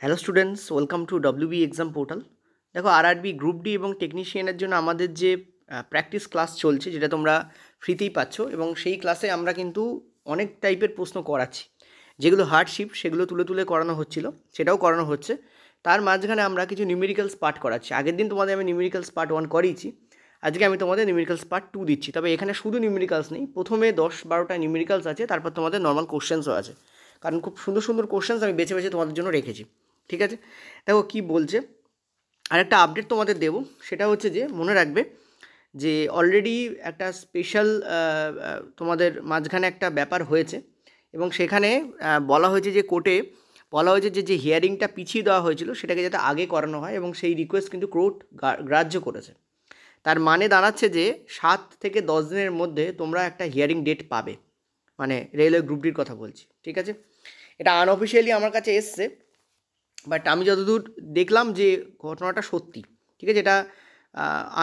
Hello students, welcome to WB exam portal. দেখো, RRB group D এবং টেকনিশিয়ানের জন্য আমাদের যে প্র্যাকটিস ক্লাস চলছে, যেটা তোমরা ফ্রিতেই পাচ্ছ, এবং সেই ক্লাসে আমরা কিন্তু অনেক টাইপের প্রশ্ন করাচ্ছি। যেগুলো হার্ডশিপ সেগুলো তুলে তুলে করানো হচ্ছিল, সেটাও করানো হচ্ছে। তার মাঝখানে আমরা কিছু নিউমেরিক্যালস পার্ট করাচ্ছি। আগের দিন তোমাদের আমি নিউমেরিক্যালস পার্ট 1 করিয়েছি, আজকে আমি তোমাদের নিউমেরিক্যালস পার্ট 2 দিচ্ছি। তবে এখানে শুধু নিউমেরিক্যালস নেই, প্রথমে 10-12টা নিউমেরিক্যালস আছে, তারপর তোমাদের নর্মাল কোশ্চেন্সও আছে। কারণ খুব সুন্দর সুন্দর কোশ্চেন্স আমি বেছে বেছে তোমাদের জন্য রেখেছি। ঠিক আছে, দেখো কি বলছে। আরেকটা আপডেট তোমাদের দেব, সেটা হচ্ছে যে মনে রাখবে যে অলরেডি একটা স্পেশাল তোমাদের মাঝখানে একটা ব্যাপার হয়েছে, এবং সেখানে বলা হয়েছে যে কোর্টে বলা হয়েছে যে হিয়ারিংটা পিছিয়ে দেওয়া হয়েছিল সেটাকে যাতে আগে করানো হয়, এবং সেই রিকোয়েস্ট কিন্তু কোর্ট গ্রাহ্য করেছে। তার মানে দাঁড়াচ্ছে যে 7 থেকে 10 দিনের মধ্যে তোমরা একটা হিয়ারিং ডেট পাবে, মানে রেলওয়ে গ্রুপ ডির কথা বলছি। ঠিক আছে, এটা আনঅফিসিয়ালি আমার কাছে এসছে, বাট আমি যতদূর দেখলাম যে ঘটনাটা সত্যি। ঠিক আছে, এটা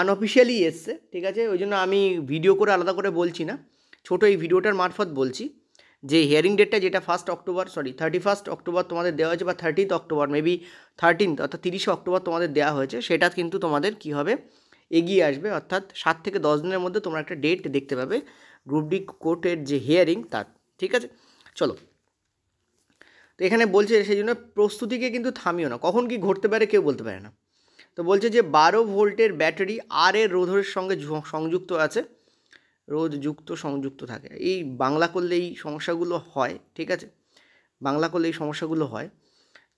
আনঅফিসিয়ালি এসছে। ঠিক আছে, ওই জন্য আমি ভিডিও করে আলাদা করে বলছি না, ছোটো এই ভিডিওটার মারফত বলছি যে হিয়ারিং ডেটটা যেটা 31 অক্টোবর তোমাদের দেওয়া হয়েছে, বা 30 অক্টোবর, মেবি 13 অর্থাৎ 30 অক্টোবর তোমাদের দেওয়া হয়েছে, সেটা কিন্তু তোমাদের কী হবে, এগিয়ে আসবে। অর্থাৎ 7 থেকে 10 দিনের মধ্যে তোমরা একটা ডেট দেখতে পাবে গ্রুপ ডি কোর্টের যে হিয়ারিং তার। ঠিক আছে, চলো। তো এখানে বলছে সেই জন্য প্রস্তুতিকে কিন্তু থামিও না, কখন কি ঘটতে পারে কেউ বলতে পারে না। তো বলছে যে 12 ভোল্টের ব্যাটারি আর এর রোধের সঙ্গে সংযুক্ত আছে, রোধযুক্ত সংযুক্ত থাকে। এই বাংলা করলে এই সমস্যাগুলো হয়। ঠিক আছে, বাংলা করলে এই সমস্যাগুলো হয়।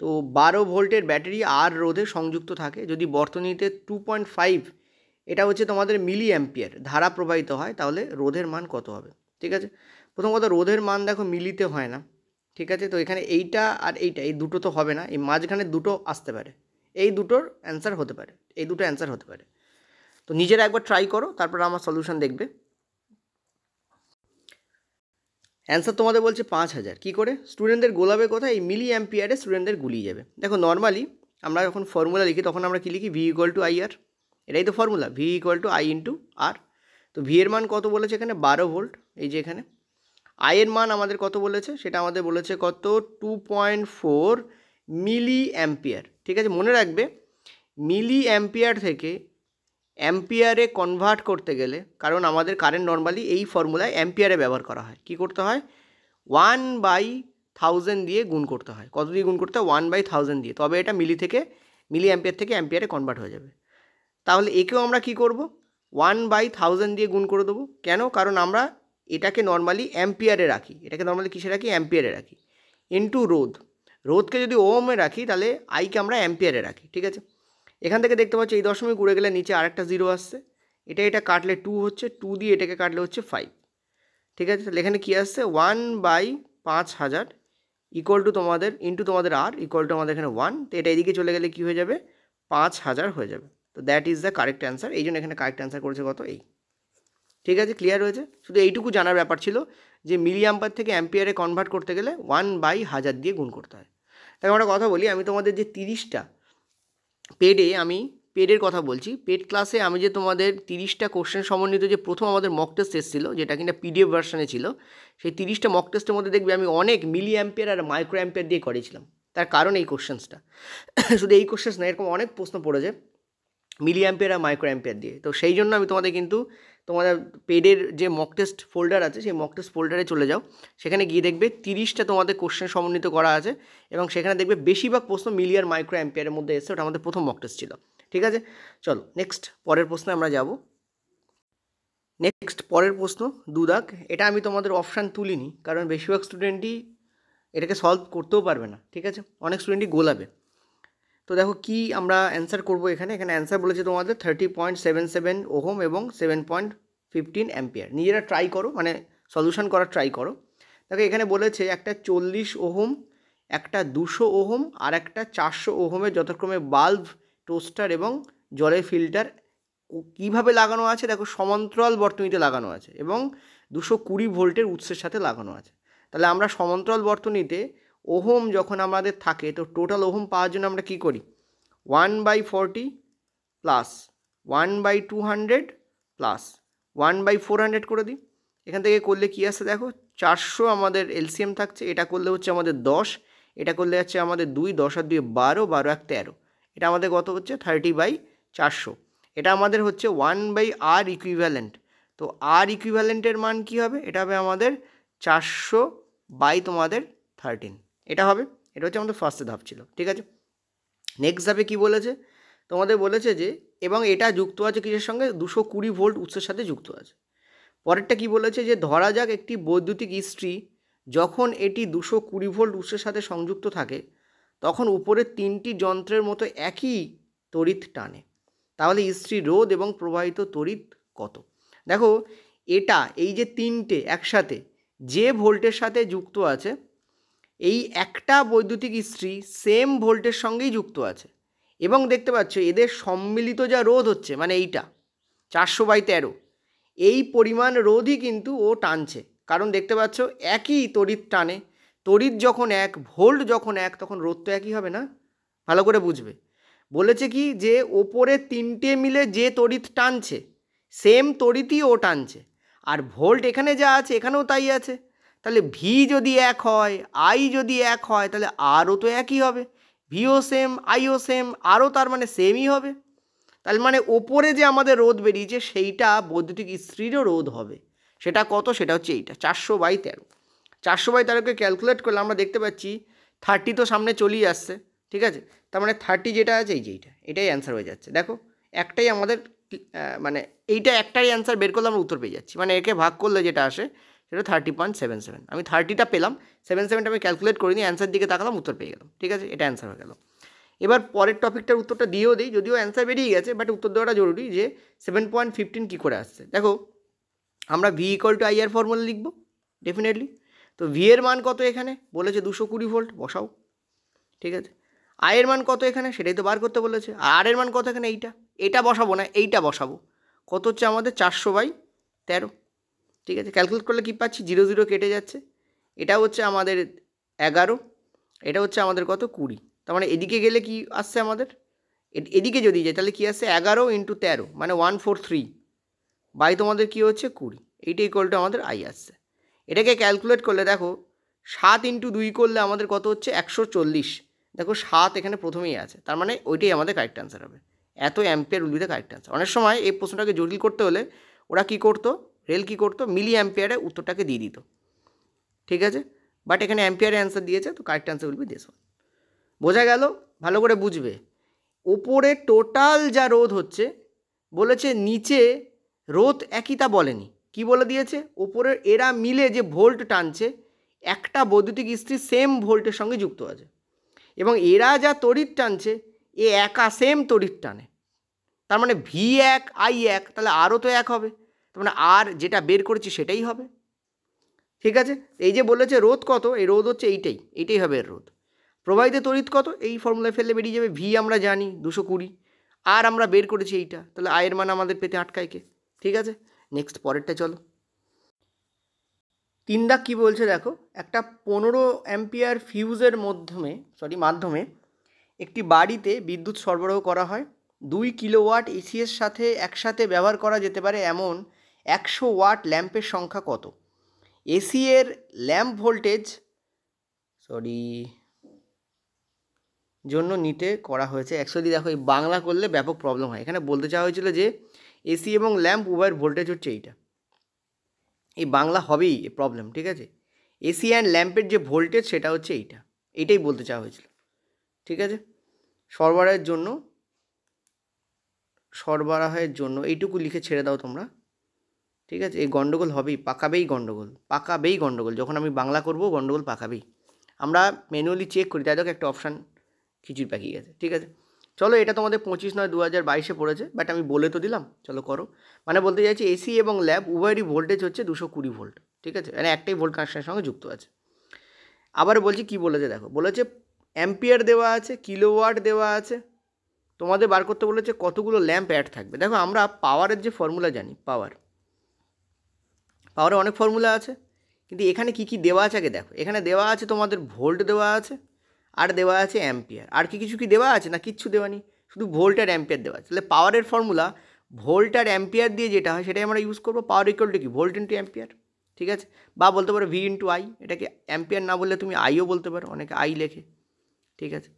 তো 12 ভোল্টের ব্যাটারি আর রোধে সংযুক্ত থাকে যদি বর্তনীতে 2.5 এটা হচ্ছে তোমাদের মিলি অ্যাম্পিয়ার ধারা প্রবাহিত হয়, তাহলে রোধের মান কত হবে। ঠিক আছে, প্রথম কথা রোধের মান দেখো মিলিতে হয় না। ঠিক আছে, তো এখানে এইটা আর এইটা, এই দুটো তো হবে না, এই মাঝখানে দুটো আসতে পারে, এই দুটোর অ্যান্সার হতে পারে, এই দুটো অ্যান্সার হতে পারে। তো নিজেরা একবার ট্রাই করো, তারপর আমার সলিউশন দেখবে। অ্যান্সার তোমাদের বলছে 5000। কী করে স্টুডেন্টদের গোলাবে কোথায়, এই মিলি অ্যাম্পিয়ারে স্টুডেন্টদের গুলিয়ে যাবে। দেখো নর্মালি আমরা যখন ফর্মুলা লিখি তখন আমরা কী লিখি, V equal to I R, এটাই তো formula, V equal to I into R. তো ভি এর মান কত বলেছে এখানে, 12 ভোল্ট। এই যে এখানে আই এর মান আমাদের কত বলেছে, সেটা আমাদের বলেছে কত, 2.4 মিলি অ্যাম্পিয়ার। ঠিক আছে, মনে রাখবে মিলি অ্যাম্পিয়ার থেকে অ্যাম্পিয়ারে কনভার্ট করতে গেলে, কারণ আমাদের কারেন্ট নর্মালি এই ফর্মুলায় অ্যাম্পিয়ারে ব্যবহার করা হয়, কী করতে হয়, 1/1000 দিয়ে গুণ করতে হয়। কত দিয়ে গুণ করতে হয়, 1/1000 দিয়ে, তবে এটা মিলি অ্যাম্পিয়ার থেকে অ্যাম্পিয়ারে কনভার্ট হয়ে যাবে। তাহলে একেও আমরা কি করব, 1/1000 দিয়ে গুণ করে দেবো। কেন, কারণ আমরা এটাকে নর্মালি অ্যাম্পিয়ারে রাখি, এটাকে নর্মালি কিসে রাখি, অ্যাম্পিয়ারে রাখি। ইনটু রোধকে যদি ওমে রাখি, তাহলে আইকে আমরা অ্যাম্পিয়ারে রাখি। ঠিক আছে, এখান থেকে দেখতে পাচ্ছি এই দশমিক উড়ে গেলে নিচে আরেকটা জিরো আসছে, এটা কাটলে 2 হচ্ছে, 2 দিয়ে এটাকে কাটলে হচ্ছে 5। ঠিক আছে, তাহলে এখানে কী আসছে, 1/5000 ইকুয়াল টু তোমাদের ইন্টু তোমাদের আর ইকুয়াল টু আমাদের এখানে 1। তো এটা এদিকে চলে গেলে কী হয়ে যাবে, 5000 হয়ে যাবে। তো that is the correct answer. এই জন্য এখানে কারেক্ট অ্যান্সার করেছে কত, এই। ঠিক আছে, ক্লিয়ার হয়েছে। শুধু এইটুকু জানার ব্যাপার ছিল যে মিলি অ্যাম্পার থেকে অ্যাম্পিয়ারে কনভার্ট করতে গেলে 1/1000 দিয়ে গুণ করতে হয়। তাই আমরা কথা বলি, আমি তোমাদের যে 30টা পেডের কথা বলছি, পেড ক্লাসে আমি যে তোমাদের 30টা কোশ্চেন সমন্বিত যে প্রথম আমাদের মক টেস্ট এসেছিলো, যেটা কিনা পিডিএফ ভার্সানে ছিল, সেই 30টা মক টেস্টের মধ্যে দেখবে আমি অনেক মিলি অ্যাম্পিয়ার আর মাইক্রো অ্যাম্পিয়ার দিয়ে করেছিলাম। তার কারণ এই কোশ্চেন্সটা, শুধু এই কোশ্চেন্স না, এরকম অনেক প্রশ্ন পড়েছে মিলি অ্যাম্পিয়ার আর মাইক্রো অ্যাম্পিয়ার দিয়ে। তো সেই জন্য আমি তোমাদের পেডের যে মক টেস্ট ফোল্ডার আছে, সেই মক টেস্ট ফোল্ডারে চলে যাও, সেখানে গিয়ে দেখবে 30টা তোমাদের কোশ্চেন সমন্বিত করা আছে, এবং সেখানে দেখবে বেশিরভাগ প্রশ্ন মিলি আর মাইক্রো অ্যাম্পিয়ারের মধ্যে এসেছে। ওটা আমাদের প্রথম মক টেস্ট ছিল। ঠিক আছে, চলো নেক্সট পরের প্রশ্নে আমরা যাব। নেক্সট পরের প্রশ্ন 2 দাগ। এটা আমি তোমাদের অপশান তুলিনি, কারণ বেশিরভাগ স্টুডেন্টই এটাকে সলভ করতেও পারবে না। ঠিক আছে, অনেক স্টুডেন্টই গোলাবে। তো দেখো কি আমরা অ্যান্সার করবো এখানে অ্যান্সার বলেছে তোমাদের 30.77 ওহম এবং 7.15 অ্যাম্পিয়ার। নিজেরা ট্রাই করো, মানে সলিউশন করার ট্রাই করো। দেখো এখানে বলেছে একটা 40 ওহম, একটা 200 ওহম আর একটা 400 ওহমের যথাক্রমে বাল্ব, টোস্টার এবং জলের ফিল্টার কীভাবে লাগানো আছে, দেখো সমান্তরাল বর্তনীতে লাগানো আছে এবং 220 ভোল্টের উৎসের সাথে লাগানো আছে। তাহলে আমরা সমান্তরাল বর্তনীতে ওহম যখন আমাদের থাকে, তো টোটাল ওহম পাওয়ার জন্য আমরা কী করি, 1/40 প্লাস 1/200 প্লাস 1/400 করে দিই। এখান থেকে করলে কী আসছে দেখো, 400 আমাদের এলসিএম থাকছে, এটা করলে হচ্ছে আমাদের 10, এটা করলে যাচ্ছে আমাদের 2, 10 আর 2 12, 12 এক 13, এটা আমাদের কত হচ্ছে 30/400। এটা আমাদের হচ্ছে 1/r ইকুইভ্যালেন্ট। তো আর ইকুইভ্যালেন্টের মান কি হবে? এটা হবে আমাদের 400/13, এটা হবে। এটা হচ্ছে আমাদের ফার্স্ট ধাপ ছিল, ঠিক আছে। নেক্সট ধাপে কি বলেছে? তোমাদের বলেছে যে এবং এটা যুক্ত আছে কিসের সঙ্গে? 220 ভোল্ট উৎসের সাথে যুক্ত আছে। পরেরটা কি বলেছে? যে ধরা যাক একটি বৈদ্যুতিক ইস্ত্রি যখন এটি 220 ভোল্ট উৎসের সাথে সংযুক্ত থাকে তখন উপরের 3টি যন্ত্রের মতো একই তড়িৎ টানে, তাহলে ইস্ত্রির রোধ এবং প্রবাহিত তড়িৎ কত? দেখো এটা এই যে 3টে একসাথে যে ভোল্টের সাথে যুক্ত আছে, এই একটা বৈদ্যুতিক ইস্ত্রি সেম ভোল্টের সঙ্গেই যুক্ত আছে এবং দেখতে পাচ্ছ এদের সম্মিলিত যা রোধ হচ্ছে মানে এইটা 400/13, এই পরিমাণ রোধই কিন্তু ও টানছে, কারণ দেখতে পাচ্ছ একই তড়িৎ টানে। তড়িৎ যখন এক, ভোল্ট যখন এক, তখন রোধ তো একই হবে না? ভালো করে বুঝবে। বলেছে কি যে ওপরে 3টে মিলে যে তড়িৎ টানছে সেম তড়িৎই ও টানছে, আর ভোল্ট এখানে যা আছে এখানেও তাই আছে। তাহলে ভি যদি এক হয়, আই যদি এক হয়, তাহলে আরও তো একই হবে। ভিও সেম, আইও সেম, আরও তার মানে সেমই হবে। তাহলে মানে ওপরে যে আমাদের রোধ বেরিয়েছে সেইটা বৈদ্যুতিক ইস্ত্রিরও রোধ হবে। সেটা কত? সেটা হচ্ছে এইটা 400/13। 400/13কে ক্যালকুলেট করলে আমরা দেখতে পাচ্ছি 30 তো সামনে চলেই আসছে, ঠিক আছে। তার মানে 30 যেটা আছে এই যে এটাই অ্যান্সার হয়ে যাচ্ছে। দেখো একটাই আমাদের মানে এইটা একটাই অ্যান্সার বের করলে আমরা উত্তর পেয়ে যাচ্ছি। মানে একে ভাগ করলে যেটা আসে সেটা 30.77। আমি 30টা পেলাম, 77টা আমি ক্যালকুলেট করিনি, অ্যান্সার দিকে তাকালাম, উত্তর পেয়ে গেলাম, ঠিক আছে। এটা অ্যান্সার হয়ে গেল। এবার পরের টপিকটার উত্তরটা দিয়েও দিই, যদিও অ্যান্সার বেরিয়ে গেছে, বাট উত্তর দেওয়াটা জরুরি যে 7.15 কী করে আসছে। দেখো আমরা ভি = আইআর ফর্মুলা লিখব ডেফিনেটলি। তো ভি এর মান কত এখানে? বলেছে 220 ভোল্ট, বসাও, ঠিক আছে। আয়ের মান কত এখানে? সেটাই তো বার করতে বলেছে। আর এর মান কত এখানে? এটা বসাবো না, এইটা বসাবো। কত হচ্ছে আমাদের? 400/13, ঠিক আছে। ক্যালকুলেট করলে কী পাচ্ছি? 0 0 কেটে যাচ্ছে। এটা হচ্ছে আমাদের 11, এটা হচ্ছে আমাদের কত? 20। তার মানে এদিকে গেলে কি আসছে আমাদের? এদিকে যদি যায় তাহলে কী আসছে? 11 × 13 মানে 143 বাই তোমাদের কী হচ্ছে? 20। এইটা ইকুয়াল টু আমাদের আই আসছে। এটাকে ক্যালকুলেট করলে দেখো 7 × 2 করলে আমাদের কত হচ্ছে? 140। দেখো 7 এখানে প্রথমেই আছে, তার মানে ওইটাই আমাদের কারেক্ট অ্যান্সার হবে। এত ampere will be the correct answer. অনেক সময় এই প্রশ্নটাকে জটিল করতে হলে ওরা কী করতো, রেল কী করতো, মিলি অ্যাম্পিয়ারে উত্তরটাকে দিয়ে দিত, ঠিক আছে। বাট এখানে অ্যাম্পিয়ারে অ্যান্সার দিয়েছে, তো correct answer will be this one. বোঝা গেল? ভালো করে বুঝবে। ওপরে টোটাল যা রোধ হচ্ছে, বলেছে নিচে রোধ একই তা বলেনি, কি বলে দিয়েছে? ওপরের এরা মিলে যে ভোল্ট টানছে একটা বৈদ্যুতিক ইস্ত্রি সেম ভোল্টের সঙ্গে যুক্ত আছে এবং এরা যা তড়িৎ টানছে এ একা সেম তড়িৎ টানে। তার মানে ভি এক, আই এক, তাহলে আরও তো এক হবে। তার মানে আর যেটা বের করেছি সেটাই হবে, ঠিক আছে। এই যে বলেছে রোধ কত, এই রোধ হচ্ছে এইটাই হবে এর রোধ। প্রবাহিত তড়িৎ কত? এই ফর্মুলায় ফেললে বেরিয়ে যাবে। ভি আমরা জানি 220, আর আমরা বের করেছি এইটা, তাহলে আয়ের মান আমাদের পেতে আটকায় কে, ঠিক আছে। নেক্সট পরেরটা চলো। 3 দাগ কী বলছে দেখো, একটা 15 অ্যাম্পিয়ার ফিউজের মাধ্যমে একটি বাড়িতে বিদ্যুৎ সরবরাহ করা হয়। 2 কিলোওয়াট এসিএর সাথে একসাথে ব্যবহার করা যেতে পারে এমন 100 ওয়াট ল্যাম্পের সংখ্যা কত? এসি এর ল্যাম্প ভোল্টেজ জন্য নিতে করা হয়েছে। অ্যাকচুয়ালি দেখো এই বাংলা করলে ব্যাপক প্রবলেম হয়। এখানে বলতে চাওয়া হয়েছিল যে এসি এবং ল্যাম্প উভয়ের ভোল্টেজ হচ্ছে এইটা। এই বাংলা হবেই প্রবলেম, ঠিক আছে। এসি অ্যান্ড ল্যাম্পের যে ভোল্টেজ সেটা হচ্ছে এইটাই বলতে চাওয়া হয়েছিল, ঠিক আছে। সরবরাহের জন্য এইটুকু লিখে ছেড়ে দাও তোমরা, ঠিক আছে। এই গণ্ডগোল হবেই, পাকাবেই গণ্ডগোল। যখন আমি বাংলা করব গণ্ডগোল পাকাবেই। আমরা ম্যানুয়ালি চেক করি, তাই দেখো একটা অপশান খিচুড়ি পাকিয়ে গেছে, ঠিক আছে। চলো এটা তোমাদের 25/9/2022 পড়েছে, বাট আমি বলে তো দিলাম, চলো করো। মানে বলতে চাইছি এসি এবং ল্যাম্প উভয়েরই ভোল্টেজ হচ্ছে 220 ভোল্ট, ঠিক আছে। মানে একটাই ভোল্ট কানেকশনের সঙ্গে যুক্ত আছে। আবার বলছি কি বলেছে দেখো, বলেছে অ্যাম্পিয়ার দেওয়া আছে, কিলোওয়াট দেওয়া আছে, তোমাদের বার করতে বলেছে কতগুলো ল্যাম্প অ্যাড থাকবে। দেখো আমরা পাওয়ারের যে ফর্মুলা জানি, পাওয়ারে অনেক ফর্মুলা আছে, কিন্তু এখানে কি দেওয়া আছে আগে দেখো। এখানে দেওয়া আছে তোমাদের ভোল্ট দেওয়া আছে, আর দেওয়া আছে অ্যাম্পিয়ার। আর কিছু কি দেওয়া আছে? না, কিচ্ছু দেওয়া নেই, শুধু ভোল্ট আর অ্যাম্পিয়ার দেওয়া আছে। তাহলে পাওয়ারের ফর্মুলা ভোল্ট আর অ্যাম্পিয়ার দিয়ে যেটা হয় সেটাই আমরা ইউজ করবো। পাওয়ার ইকুয়াল টু কি? ভোল্ট ইন্টু অ্যাম্পিয়ার, ঠিক আছে, বা বলতে পারো ভি ইন্টু আই, এটাকে অ্যাম্পিয়ার না বললে তুমি আইও বলতে পারো, অনেকে আই লেখে। ঠিক আছে,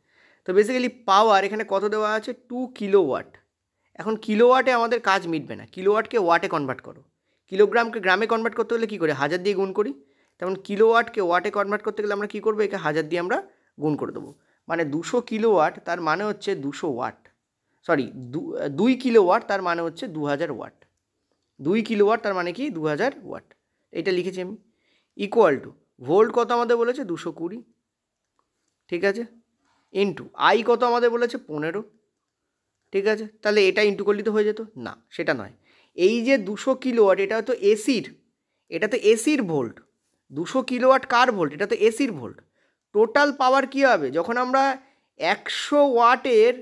তো বেসিক্যালি পাওয়ার এখানে কত দেওয়া আছে, 2 কিলোওয়াট। এখন কিলোওয়াটে আমাদের কাজ মিটবে না, কিলোওয়াটকে ওয়াটে কনভার্ট করো। কিলোগ্রামকে গ্রামে কনভার্ট করতে হলে কী করে, 1000 দিয়ে গুণ করি। তেমন কিলোওয়াটকে ওয়াটে কনভার্ট করতে গেলে আমরা কী করবো, একে 1000 দিয়ে আমরা গুণ করে দেবো। মানে 200 কিলোওয়াট তার মানে হচ্ছে 200 ওয়াট, সরি 2 কিলোওয়াট তার মানে হচ্ছে 2000 ওয়াট। 2 কিলোওয়াট তার মানে কি 2000 ওয়াট, এইটা লিখেছি আমি। ইকুয়াল টু ভোল্ট কত আমাদের বলেছে 220, ঠিক আছে, ইন্টু আই কত আমাদের বলেছে 15, ঠিক আছে। তাহলে এটা ইন্টু করলে তো হয়ে যেত, না সেটা নয়। এই যে 200 কিলোওয়াট এটা তো এসির, এটা তো এসির ভোল্ট। 200 কিলোওয়াট কার ভোল্ট, এটা তো এসির ভোল্ট। টোটাল পাওয়ার কী হবে, যখন আমরা 100 ওয়াটের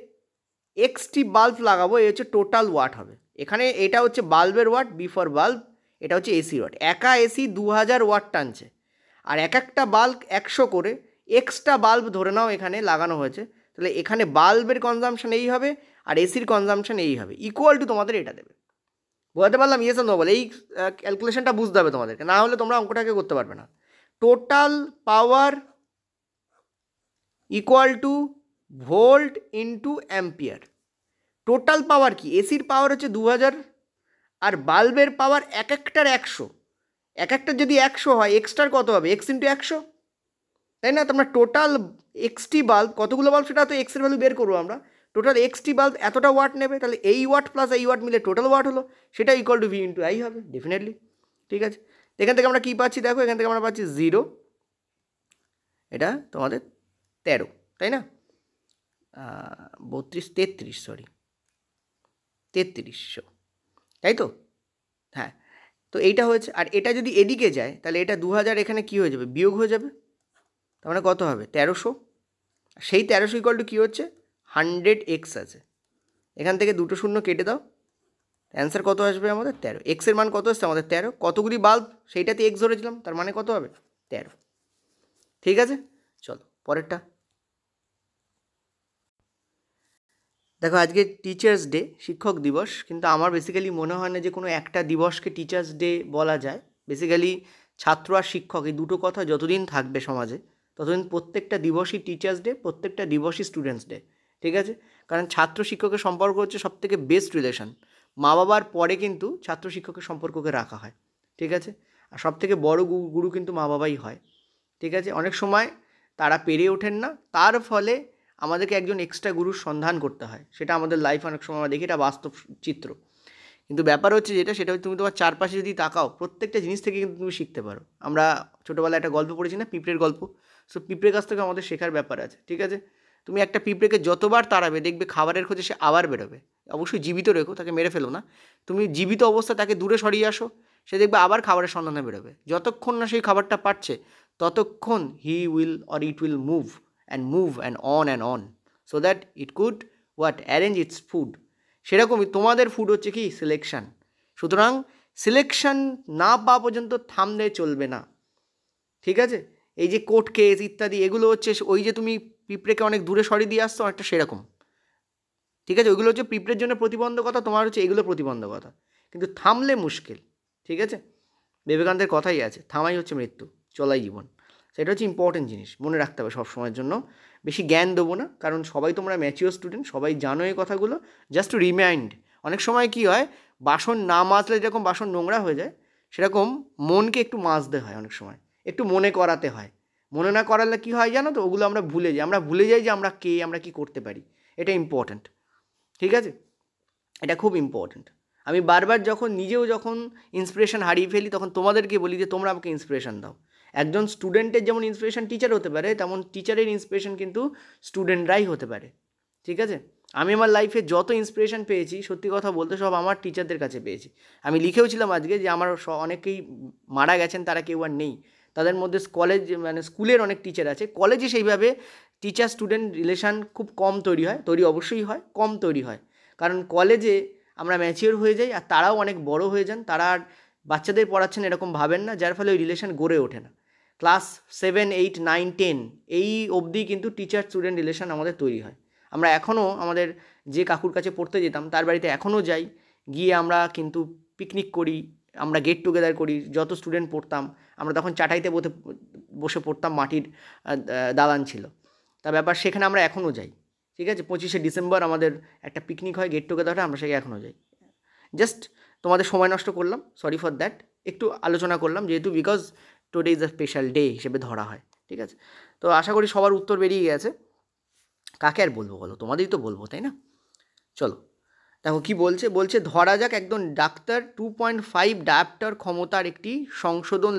এক্সটি বাল্ব লাগাবো, এই হচ্ছে টোটাল ওয়াট হবে। এখানে এটা হচ্ছে বাল্বের ওয়াট, বি ফর বাল্ব, এটা হচ্ছে এসি ওয়াট। একা এসি 2000 ওয়াট টানছে, আর এক একটা বাল্ব 100 করে, এক্সট্রা বাল্ব ধরে নাও এখানে লাগানো হয়েছে, তাহলে এখানে বাল্বের কনজামশন এই হবে আর এসির কনজামশন এই হবে, ইকুয়াল টু তোমাদের এটা দেবে। বোঝাতে পারলাম, ইয়েস নো বলে? এই ক্যালকুলেশনটা বুঝতে হবে তোমাদেরকে, না হলে তোমরা অঙ্কটাকে করতে পারবে না। Total power equal to volt into ampere. Total power কি, এসির পাওয়ার হচ্ছে 2000 আর বাল্বের পাওয়ার এক একটার 100, এক একটার যদি 100 হয় এক্সট্রার কত হবে, এক্স ইন্টু 100, তাই না? তোমরা টোটাল এক্সটি বাল্ব, কতগুলো বাল্ব সেটা তো এক্সের ভ্যালু বের করবো আমরা, টোটাল এক্সটি বাল্ব এতটা ওয়াট নেবে, তাহলে এই ওয়াট প্লাস এই ওয়াট মিলে টোটাল ওয়াট হলো, সেটা equal to V into I হবে ডেফিনেটলি। ঠিক আছে, এখান থেকে আমরা কী পাচ্ছি দেখো, এখান থেকে আমরা পাচ্ছি 0, এটা তোমাদের 13, তাই না, 32 33 সরি 3300, তাই তো? হ্যাঁ, তো এইটা হয়েছে। আর এটা যদি এদিকে যায় তাহলে এটা 2000 এখানে কী হয়ে যাবে, বিয়োগ হয়ে যাবে, তার মানে কত হবে 1300। সেই 1300 ইকুয়াল টু কী হচ্ছে 100x আছে, এখান থেকে দুটো শূন্য কেটে দাও, অ্যান্সার কত আসবে আমাদের 13। এক্সের মান কত আসছে আমাদের 13, কতগুলি বাল্ব সেইটাতে এক্স ধরেছিলাম, তার মানে কত হবে 13। ঠিক আছে, চলো পরেরটা দেখো। আজকে টিচার্স ডে, শিক্ষক দিবস, কিন্তু আমার বেসিক্যালি মনে হয় না যে কোনো একটা দিবসকে টিচার্স ডে বলা যায়। বেসিক্যালি ছাত্র আর শিক্ষক এই দুটো কথা যতদিন থাকবে সমাজে, ততদিন প্রত্যেকটা দিবসই টিচার্স ডে, প্রত্যেকটা দিবসই স্টুডেন্টস ডে। ঠিক আছে, কারণ ছাত্র শিক্ষকের সম্পর্ক হচ্ছে সবথেকে বেস্ট রিলেশন। মা বাবার পরে কিন্তু ছাত্র শিক্ষকের সম্পর্ককে রাখা হয়। ঠিক আছে, আর সবথেকে বড় গুরু কিন্তু মা বাবাই হয়। ঠিক আছে, অনেক সময় তারা পেরে ওঠেন না, তার ফলে আমাদেরকে একজন এক্সট্রা গুরুর সন্ধান করতে হয়। সেটা আমাদের লাইফ অনেক সময় আমরা দেখি, এটা বাস্তব চিত্র। কিন্তু ব্যাপার হচ্ছে যেটা, সেটা হচ্ছে তুমি তোমার চারপাশে যদি তাকাও, প্রত্যেকটা জিনিস থেকে কিন্তু তুমি শিখতে পারো। আমরা ছোটোবেলায় একটা গল্প পড়েছি না, পিঁপড়ের গল্প। সো পিঁপড়ের কাছ থেকে আমাদের শেখার ব্যাপার আছে। ঠিক আছে, তুমি একটা পিঁপড়েকে যতবার তাড়াবে দেখবে খাবারের খোঁজে সে আবার বেরোবে। অবশ্যই জীবিত রেখো, তাকে মেরে ফেলো না। তুমি জীবিত অবস্থা তাকে দূরে সরিয়ে আসো, সে দেখবে আবার খাবারের সন্ধানে বেরোবে। যতক্ষণ না সেই খাবারটা পাচ্ছে ততক্ষণ he will or it will move and on so that it could arrange it's food. সেরকমই তোমাদের ফুড হচ্ছে কি সিলেকশান। সুতরাং সিলেকশান না পাওয়া পর্যন্ত থামলে চলবে না। ঠিক আছে, এই যে কোর্ট কেস ইত্যাদি এগুলো হচ্ছে ওই যে তুমি পিঁপড়েকে অনেক দূরে সরিয়ে দিয়ে আসছো, অনেকটা সেরকম। ঠিক আছে, ওইগুলো হচ্ছে পিঁপড়ের জন্য প্রতিবন্ধকতা, তোমার হচ্ছে এগুলো প্রতিবন্ধকতা, কিন্তু থামলে মুশকিল। ঠিক আছে, বিবেকানন্দের কথাই আছে, থামাই হচ্ছে মৃত্যু, চলাই জীবন। সেটা হচ্ছে ইম্পর্টেন্ট জিনিস, মনে রাখতে হবে সব সময়ের জন্য। বেশি জ্ঞান দেবো না, কারণ সবাই তোমরা ম্যাচিওর স্টুডেন্ট, সবাই জানো এই কথাগুলো। জাস্ট টু রিমাইন্ড, অনেক সময় কী হয়, বাসন না মাজলে যেরকম বাসন নোংরা হয়ে যায়, সেরকম মনকে একটু মাজতে হয়, অনেক সময় একটু মনে করাতে হয়। মনে না করালে কী হয় জানো তো, ওগুলো আমরা ভুলে যাই। আমরা ভুলে যাই যে আমরা কে, আমরা কী করতে পারি। এটা ইম্পর্ট্যান্ট। ঠিক আছে, এটা খুব ইম্পর্ট্যান্ট। আমি বারবার নিজেও যখন ইন্সপিরেশন হারিয়ে ফেলি, তখন তোমাদেরকে বলি যে তোমরা আমাকে ইন্সপিরেশন দাও। একজন স্টুডেন্টের যেমন ইন্সপিরেশন টিচার হতে পারে, তেমন টিচারের ইন্সপিরেশন কিন্তু স্টুডেন্টরাই হতে পারে। ঠিক আছে, আমি আমার লাইফে যত ইন্সপিরেশন পেয়েছি, সত্যি কথা বলতে সব আমার টিচারদের কাছে পেয়েছি। আমি লিখেওছিলাম আজকে যে আমার অনেকেই মারা গেছেন, তারা কেউ আর নেই। তাদের মধ্যে স্কুলের অনেক টিচার আছে, কলেজে সেইভাবে টিচার স্টুডেন্ট রিলেশান খুব কম তৈরি হয়। অবশ্যই হয়, কম তৈরি হয়, কারণ কলেজে আমরা ম্যাচিওর হয়ে যাই আর তারাও অনেক বড় হয়ে যান। তারা আর বাচ্চাদের পড়াচ্ছেন এরকম ভাবেন না, যার ফলে ওই রিলেশান গড়ে ওঠে না। ক্লাস 7, 8, 9, 10 এই অবধি কিন্তু টিচার স্টুডেন্ট রিলেশান আমাদের তৈরি হয়। আমরা এখনও আমাদের যে কাকুর কাছে পড়তে যেতাম তার বাড়িতে এখনও যাই, গিয়ে আমরা কিন্তু পিকনিক করি, আমরা গেট টুগেদার করি, যত স্টুডেন্ট পড়তাম আমরা তখন চাটাইতে বসে পড়তাম, মাটির দালান ছিল। তা ব্যাপার সেখানে আমরা এখনও যাই, ঠিক আছে। 25শে ডিসেম্বর আমাদের একটা পিকনিক হয়, গেট টুগেদার হয়, আমরা সেখানে এখনও যাই। জাস্ট তোমাদের সময় নষ্ট করলাম, সরি ফর দ্যাট, একটু আলোচনা করলাম যেহেতু because today is a special day হিসেবে ধরা হয়, ঠিক আছে। তো আশা করি সবার উত্তর বেরিয়ে গেছে। কাকে আর বলবো বলো, তোমাদেরই তো বলবো, তাই না? চলো দেখো কি বলছে ধরা যাক একজন ডাক্তার 2.5 ডায়াপ্টার ক্ষমতার একটি সংশোধন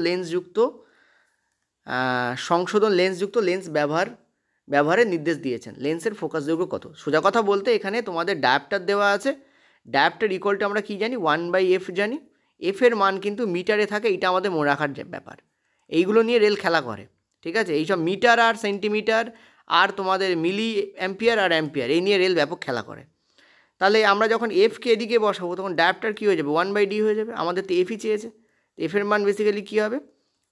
লেন্সযুক্ত লেন্স ব্যবহারের নির্দেশ দিয়েছেন। লেন্সের ফোকাস দৈর্ঘ্য কত? সোজা কথা বলতে এখানে তোমাদের ডায়াপ্টার দেওয়া আছে। ডায়াপ্টার ইকুয়ালটা আমরা কি জানি? 1/f জানি। এফের মান কিন্তু মিটারে থাকে, এটা আমাদের মনে রাখার ব্যাপার। এইগুলো নিয়ে রেল খেলা করে, ঠিক আছে। এইসব মিটার আর সেন্টিমিটার আর তোমাদের মিলি অ্যাম্পিয়ার আর অ্যাম্পিয়ার, এই নিয়ে রেল ব্যাপক খেলা করে। তাহলে আমরা যখন এফকে এদিকে বসাবো তখন ডায়াপ্টার কী হয়ে যাবে? 1/d হয়ে যাবে। আমাদের তো এফই চেয়েছে, এফের মান বেসিক্যালি কী হবে?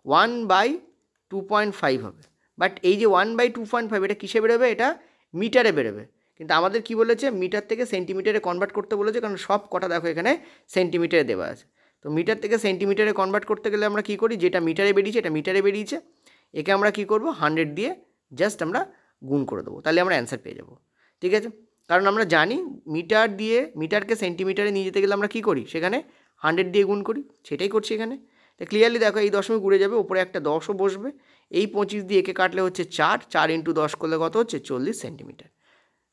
1/2.5 হবে। বাট এই যে 1/2.5 এটা কিসে বেরোবে? এটা মিটারে বেরোবে। কিন্তু আমাদের কি বলেছে? মিটার থেকে সেন্টিমিটারে কনভার্ট করতে বলেছে, কারণ সব কটা দেখো এখানে সেন্টিমিটারে দেওয়া আছে। তো মিটার থেকে সেন্টিমিটারে কনভার্ট করতে গেলে আমরা কী করি? যেটা মিটারে বেরিয়েছে এটা মিটারে বেরিয়েছে, একে আমরা কী করব? 100 দিয়ে জাস্ট আমরা গুণ করে দেবো, তাহলে আমরা অ্যান্সার পেয়ে যাবো, ঠিক আছে। কারণ আমরা জানি মিটারকে সেন্টিমিটারে নিয়ে যেতে গেলে আমরা কী করি? সেখানে 100 দিয়ে গুণ করি, সেটাই করছি এখানে। তো ক্লিয়ারলি দেখো এই দশমিক উড়ে যাবে, উপরে একটা 10ও বসবে। এই 25 দিয়ে একে কাটলে হচ্ছে 4 × 10 করলে কত হচ্ছে? 40 সেন্টিমিটার,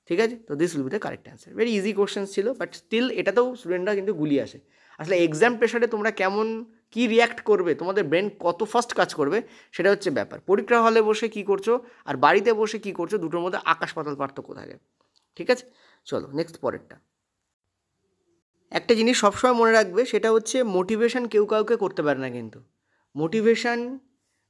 ঠিক আছে। তো this will be the correct answer. Very easy question ছিল, বাট স্টিল এটাতেও স্টুডেন্টরা কিন্তু গুলিয়ে আসে। আসলে এক্সাম প্রেশারে তোমরা কেমন কী রিয়াক্ট করবে, তোমাদের ব্রেন কত ফাস্ট কাজ করবে, সেটা হচ্ছে ব্যাপার। পরীক্ষা হলে বসে কী করছো আর বাড়িতে বসে কী করছো, দুটোর মধ্যে আকাশ পাতাল পার্থক্য থাকে, ঠিক আছে। চলো নেক্সট পরেরটা। একটা জিনিস সবসময় মনে রাখবে, সেটা হচ্ছে মোটিভেশন কেউ কাউকে করতে পারে না, কিন্তু মোটিভেশন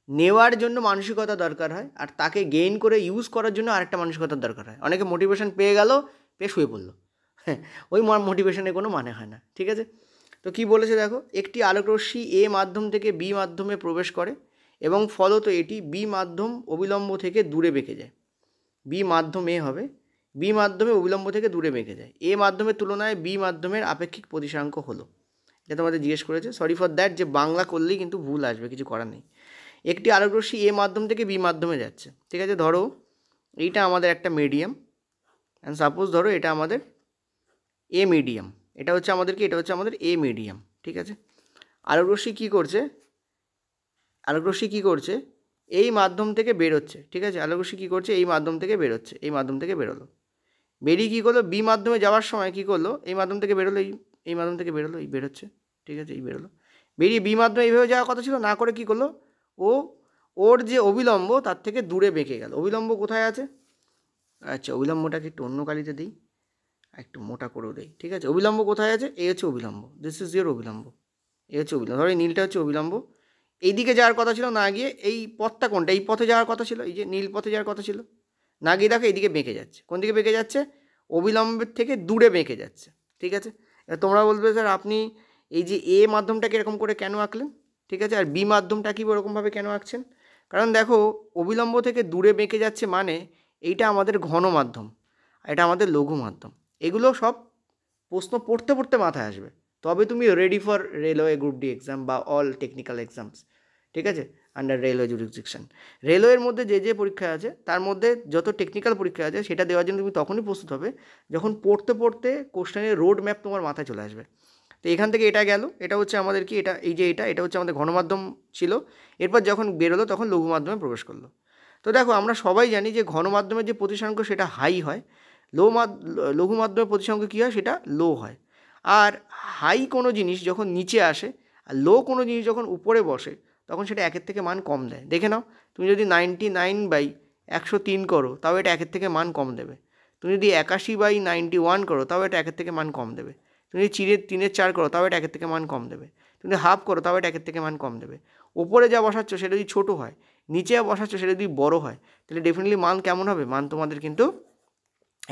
নেওয়ার জন্য মানসিকতা দরকার হয়, আর তাকে গেইন করে ইউজ করার জন্য আরেকটা মানসিকতার দরকার হয়। অনেকে মোটিভেশন পেয়ে গেল, পেয়ে শুয়ে পড়লো, হ্যাঁ, ওই মোটিভেশনের কোনো মানে হয় না, ঠিক আছে। তো কি বলেছে দেখো, একটি আলোকরশ্মি এ মাধ্যম থেকে বি মাধ্যমে প্রবেশ করে এবং ফলত এটি বি মাধ্যম অবিলম্ব থেকে দূরে বেঁকে যায়। বি মাধ্যম এ হবে, বি মাধ্যমে অবিলম্ব থেকে দূরে বেঁকে যায়। এ মাধ্যমের তুলনায় বি মাধ্যমের আপেক্ষিক প্রতিসাঙ্ক হলো। এটা তোমাদের জিজ্ঞেস করেছে, সরি ফর দ্যাট, যে বাংলা করলেই কিন্তু ভুল আসবে, কিছু করার নেই। একটি আলোকরশ্মি এ মাধ্যম থেকে বি মাধ্যমে যাচ্ছে, ঠিক আছে। ধরো এইটা আমাদের একটা মিডিয়াম, অ্যান্ড সাপোজ ধরো এটা আমাদের এ মিডিয়াম, এটা হচ্ছে আমাদের কি? এটা হচ্ছে আমাদের এ মিডিয়াম, ঠিক আছে। আলোকরশ্মি কী করছে? এই মাধ্যম থেকে বেরোচ্ছে, ঠিক আছে। আলোকরশ্মি কী করছে? এই মাধ্যম থেকে বেরোচ্ছে, এই মাধ্যম থেকে বেরোলো, বেরিয়ে কী করলো? বি মাধ্যমে যাওয়ার সময় কী করলো? এই মাধ্যম থেকে বেরোলো, এই মাধ্যম থেকে বেরোলো, এই বেরোচ্ছে, ঠিক আছে, এই বেরোলো। বেরিয়ে বি মাধ্যমে এইভাবে যাওয়ার কথা ছিল, না করে কী করলো? ওর যে অবিলম্ব তার থেকে দূরে বেঁকে গেল। অবিলম্ব কোথায় আছে? আচ্ছা, অবিলম্বটাকে একটু অন্য কালিতে দিই, একটু মোটা করেও দিই, ঠিক আছে। অবিলম্ব কোথায় আছে? এই হচ্ছে অবিলম্ব, দিস ইজ ইয়োর অবিলম্ব, এই হচ্ছে অবিলম্ব। ধরো এই নীলটা হচ্ছে অবিলম্ব, এই দিকে যাওয়ার কথা ছিল, না গিয়ে এই পথটা কোনটা? এই পথে যাওয়ার কথা ছিল, এই যে নীল পথে যাওয়ার কথা ছিল, না গিয়ে দেখো এইদিকে বেঁকে যাচ্ছে। কোন দিকে বেঁকে যাচ্ছে? অবিলম্বের থেকে দূরে বেঁকে যাচ্ছে, ঠিক আছে। এবার তোমরা বলবে স্যার আপনি এই যে এ মাধ্যমটাকে এরকম করে কেন আঁকলেন, ঠিক আছে, আর বি মাধ্যমটা কি ওরকমভাবে কেন আঁকছেন? কারণ দেখো অবিলম্ব থেকে দূরে বেঁকে যাচ্ছে মানে এইটা আমাদের ঘন মাধ্যম, এটা আমাদের লঘু মাধ্যম। এগুলো সব প্রশ্ন পড়তে পড়তে মাথায় আসবে, তবে তুমি ready for railway group D exam বা অল টেকনিক্যাল এক্সামস, ঠিক আছে, আন্ডার রেলওয়ে জুরিসডিকশন। রেলওয়ের মধ্যে যে পরীক্ষা আছে তার মধ্যে যত টেকনিক্যাল পরীক্ষা আছে সেটা দেওয়ার জন্য তুমি তখনই প্রস্তুত হবে যখন পড়তে পড়তে কোশ্চেনের রোড ম্যাপ তোমার মাথায় চলে আসবে। তো এখান থেকে এটা গেল, এটা হচ্ছে আমাদের কি? এটা এই যে এটা হচ্ছে আমাদের ঘনমাধ্যম ছিল, এরপর যখন বেরোলো তখন লঘু মাধ্যমে প্রবেশ করলো। তো দেখো আমরা সবাই জানি যে ঘনমাধ্যমের যে প্রতিসাঙ্ক সেটা হাই হয়, লঘু মাধ্যমের প্রতিসাঙ্ক কী হয়? সেটা লো হয়। আর হাই কোনো জিনিস যখন নিচে আসে আর লো কোনো জিনিস যখন উপরে বসে তখন সেটা 1 থেকে মান কম দেয়। দেখে নাও, তুমি যদি 99/103 করো তাও এটা 1 থেকে মান কম দেবে। তুমি যদি 81/91 করো তাও এটা 1 থেকে মান কম দেবে। তুমি যদি 3/4 করো তাও এটা 1 থেকে মান কম দেবে। তুমি যদি হাফ করো তাও এটা 1 থেকে মান কম দেবে। ওপরে যা বসাচ্ছ সেটা যদি ছোটো হয়, নিচে যা বসাচ্ছ সেটা যদি বড়ো হয়, তাহলে ডেফিনেটলি মান কেমন হবে? মান তোমাদের কিন্তু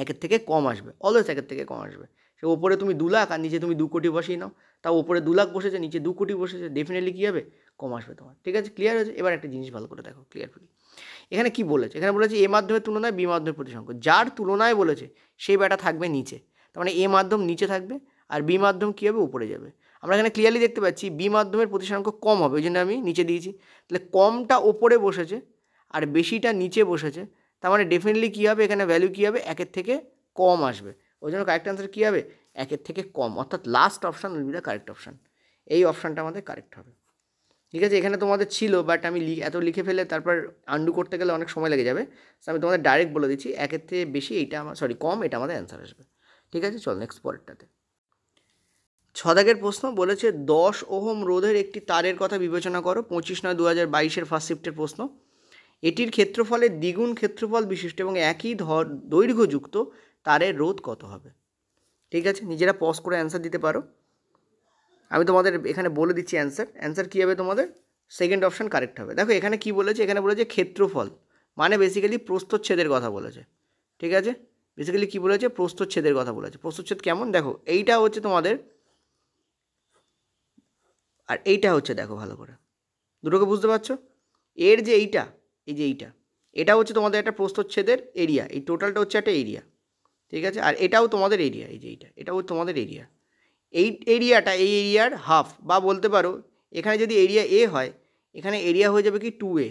1 থেকে কম আসবে, অলওয়েজ 1 থেকে কম আসবে। সে ওপরে তুমি 2 লাখ আর নিচে তুমি 2 কোটি বসিয়ে নাও, তাও ওপরে 2 লাখ বসেছে, নিচে 2 কোটি বসেছে, ডেফিনেটলি কী হবে? কম আসবে তোমার, ঠিক আছে। ক্লিয়ার হয়েছে? এবার একটা জিনিস ভালো করে দেখো ক্লিয়ারফুলি, এখানে কি বলেছে? এখানে বলেছে এ মাধ্যমের তুলনায় বি মাধ্যমের প্রতিসাঙ্ক। যার তুলনায় বলেছে সেই ব্যাটা থাকবে নিচে, তার মানে এ মাধ্যম নিচে থাকবে আর বি মাধ্যম কী হবে? উপরে যাবে। আমরা এখানে ক্লিয়ারলি দেখতে পাচ্ছি বি মাধ্যমের প্রতিসরাঙ্ক কম হবে, ওই জন্য আমি নিচে দিয়েছি। তাহলে কমটা ওপরে বসেছে আর বেশিটা নিচে বসেছে, তার মানে ডেফিনেটলি কী হবে, এখানে ভ্যালু কী হবে, একের থেকে কম আসবে। ওই জন্য কারেক্ট আনসার কী হবে, একের থেকে কম, অর্থাৎ last option will be the correct option. এই অপশানটা আমাদের কারেক্ট হবে। ঠিক আছে, এখানে তোমাদের ছিল, বাট আমি এত লিখে ফেলে তারপর আন্ডু করতে গেলে অনেক সময় লেগে যাবে। আমি তোমাদের ডাইরেক্ট বলে দিচ্ছি, একের থেকে বেশি এইটা আমার, কম, এটা আমাদের অ্যান্সার আসবে। ঠিক আছে, চল নেক্সট পরেরটাতে। 6 দাগের প্রশ্ন বলেছে 10 ওহম রোধের একটি তারের কথা বিবেচনা করো। 25/9/2022 ফার্স্ট শিফটের প্রশ্ন। এটির ক্ষেত্রফলের দ্বিগুণ ক্ষেত্রফল বিশিষ্ট এবং একই দৈর্ঘ্যযুক্ত তারের রোধ কত হবে? ঠিক আছে, নিজেরা পজ করে অ্যান্সার দিতে পারো। আমি তোমাদের এখানে বলে দিচ্ছি অ্যান্সার কী হবে তোমাদের, সেকেন্ড অপশান কারেক্ট হবে। দেখো এখানে কি বলেছে, এখানে বলেছে ক্ষেত্রফল, মানে বেসিক্যালি প্রস্থচ্ছেদের কথা বলেছে। ঠিক আছে, বেসিক্যালি কী বলেছে, প্রস্থচ্ছেদের কথা বলেছে। প্রস্থচ্ছেদ কেমন, দেখো এইটা হচ্ছে তোমাদের, আর এইটা হচ্ছে, দেখো ভালো করে দুটোকে বুঝতে পারছো, এর যে এইটা, এই যে এইটা, এটা হচ্ছে তোমাদের একটা প্রস্থচ্ছেদের এরিয়া, এই টোটালটা হচ্ছে একটা এরিয়া। ঠিক আছে, আর এটাও তোমাদের এরিয়া, এই যে এইটা, এটাও তোমাদের এরিয়া। এই এরিয়াটা, এই এরিয়ার হাফ, বা বলতে পারো এখানে যদি এরিয়া এ হয়, এখানে এরিয়া হয়ে যাবে কি 2A।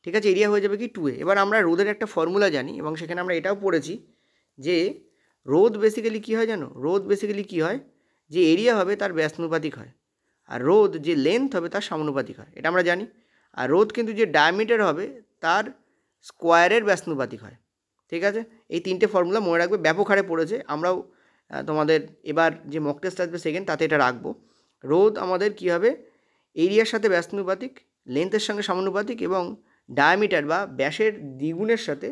ঠিক আছে, এরিয়া হয়ে যাবে কি 2A। এবার আমরা রোধের একটা ফর্মুলা জানি, এবং সেখানে আমরা এটাও পড়েছি যে রোধ বেসিক্যালি কী হয় জানো, রোধ বেসিক্যালি কী হয়, যে এরিয়া হবে তার ব্যাসানুপাতিক হয়, আর রোধ যে লেন্থ হবে তার সমানুপাতিক হয়, এটা আমরা জানি। আর রোধ কিন্তু যে ডায়ামিটার হবে তার স্কোয়ারের ব্যাসানুপাতিক হয়। ঠিক আছে, এই তিনটে ফর্মুলা মনে রাখবে, ব্যাপক হারে পড়েছে। আমরাও তোমাদের এবার যে মক টেস্ট আসবে সেকেন্ড, তাতে এটা রাখবো। রোধ আমাদের কী হবে, এরিয়ার সাথে ব্যাসানুপাতিক, লেন্থের সঙ্গে সমানুপাতিক, এবং ডায়ামিটার বা ব্যাসের দ্বিগুণের সাথে,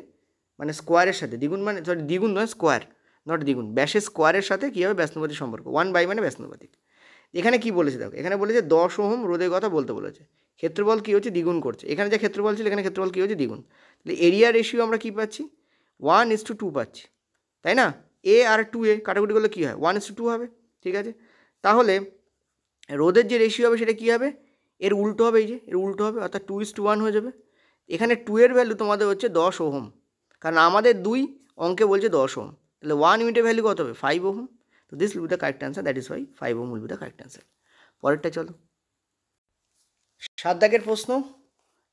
মানে স্কোয়ারের সাথে, দ্বিগুণ মানে দ্বিগুণ নয়, স্কোয়ার নট দ্বিগুণ, ব্যাসের স্কোয়ারের সাথে কী হবে, ব্যাসানুপাতিক সম্পর্ক, 1/, মানে ব্যাসানুপাতিক। এখানে কি বলেছে দেখো, এখানে বলেছে 10 ওহম রোধের কথা বলতে বলেছে, ক্ষেত্রফল কী হচ্ছে, দ্বিগুণ করছে। এখানে যে ক্ষেত্রফল ছিল, এখানে ক্ষেত্রফল কী হচ্ছে, দ্বিগুণ। তাহলে এরিয়া রেশিও আমরা কী পাচ্ছি, 1:2 পাচ্ছি, তাই না? এ আর 2A কাটাকুটি করলে কী হয়, 1:2 হবে। ঠিক আছে, তাহলে রোধের যে রেশিও হবে সেটা কী হবে, এর উল্টো হবে, এই যে এর উল্টো হবে, অর্থাৎ 2:1 হয়ে যাবে। এখানে 2 এর ভ্যালু তোমাদের হচ্ছে 10 ওহম, কারণ আমাদের 2 অঙ্কে বলছে 10 ওহম, তাহলে 1 ইউনিটের ভ্যালু কত হবে, 5 ওহম। তো this will be the correct answer, that is Y 5 ohm will be the correct answer. পরেরটা চলো, 7 দাগের প্রশ্ন।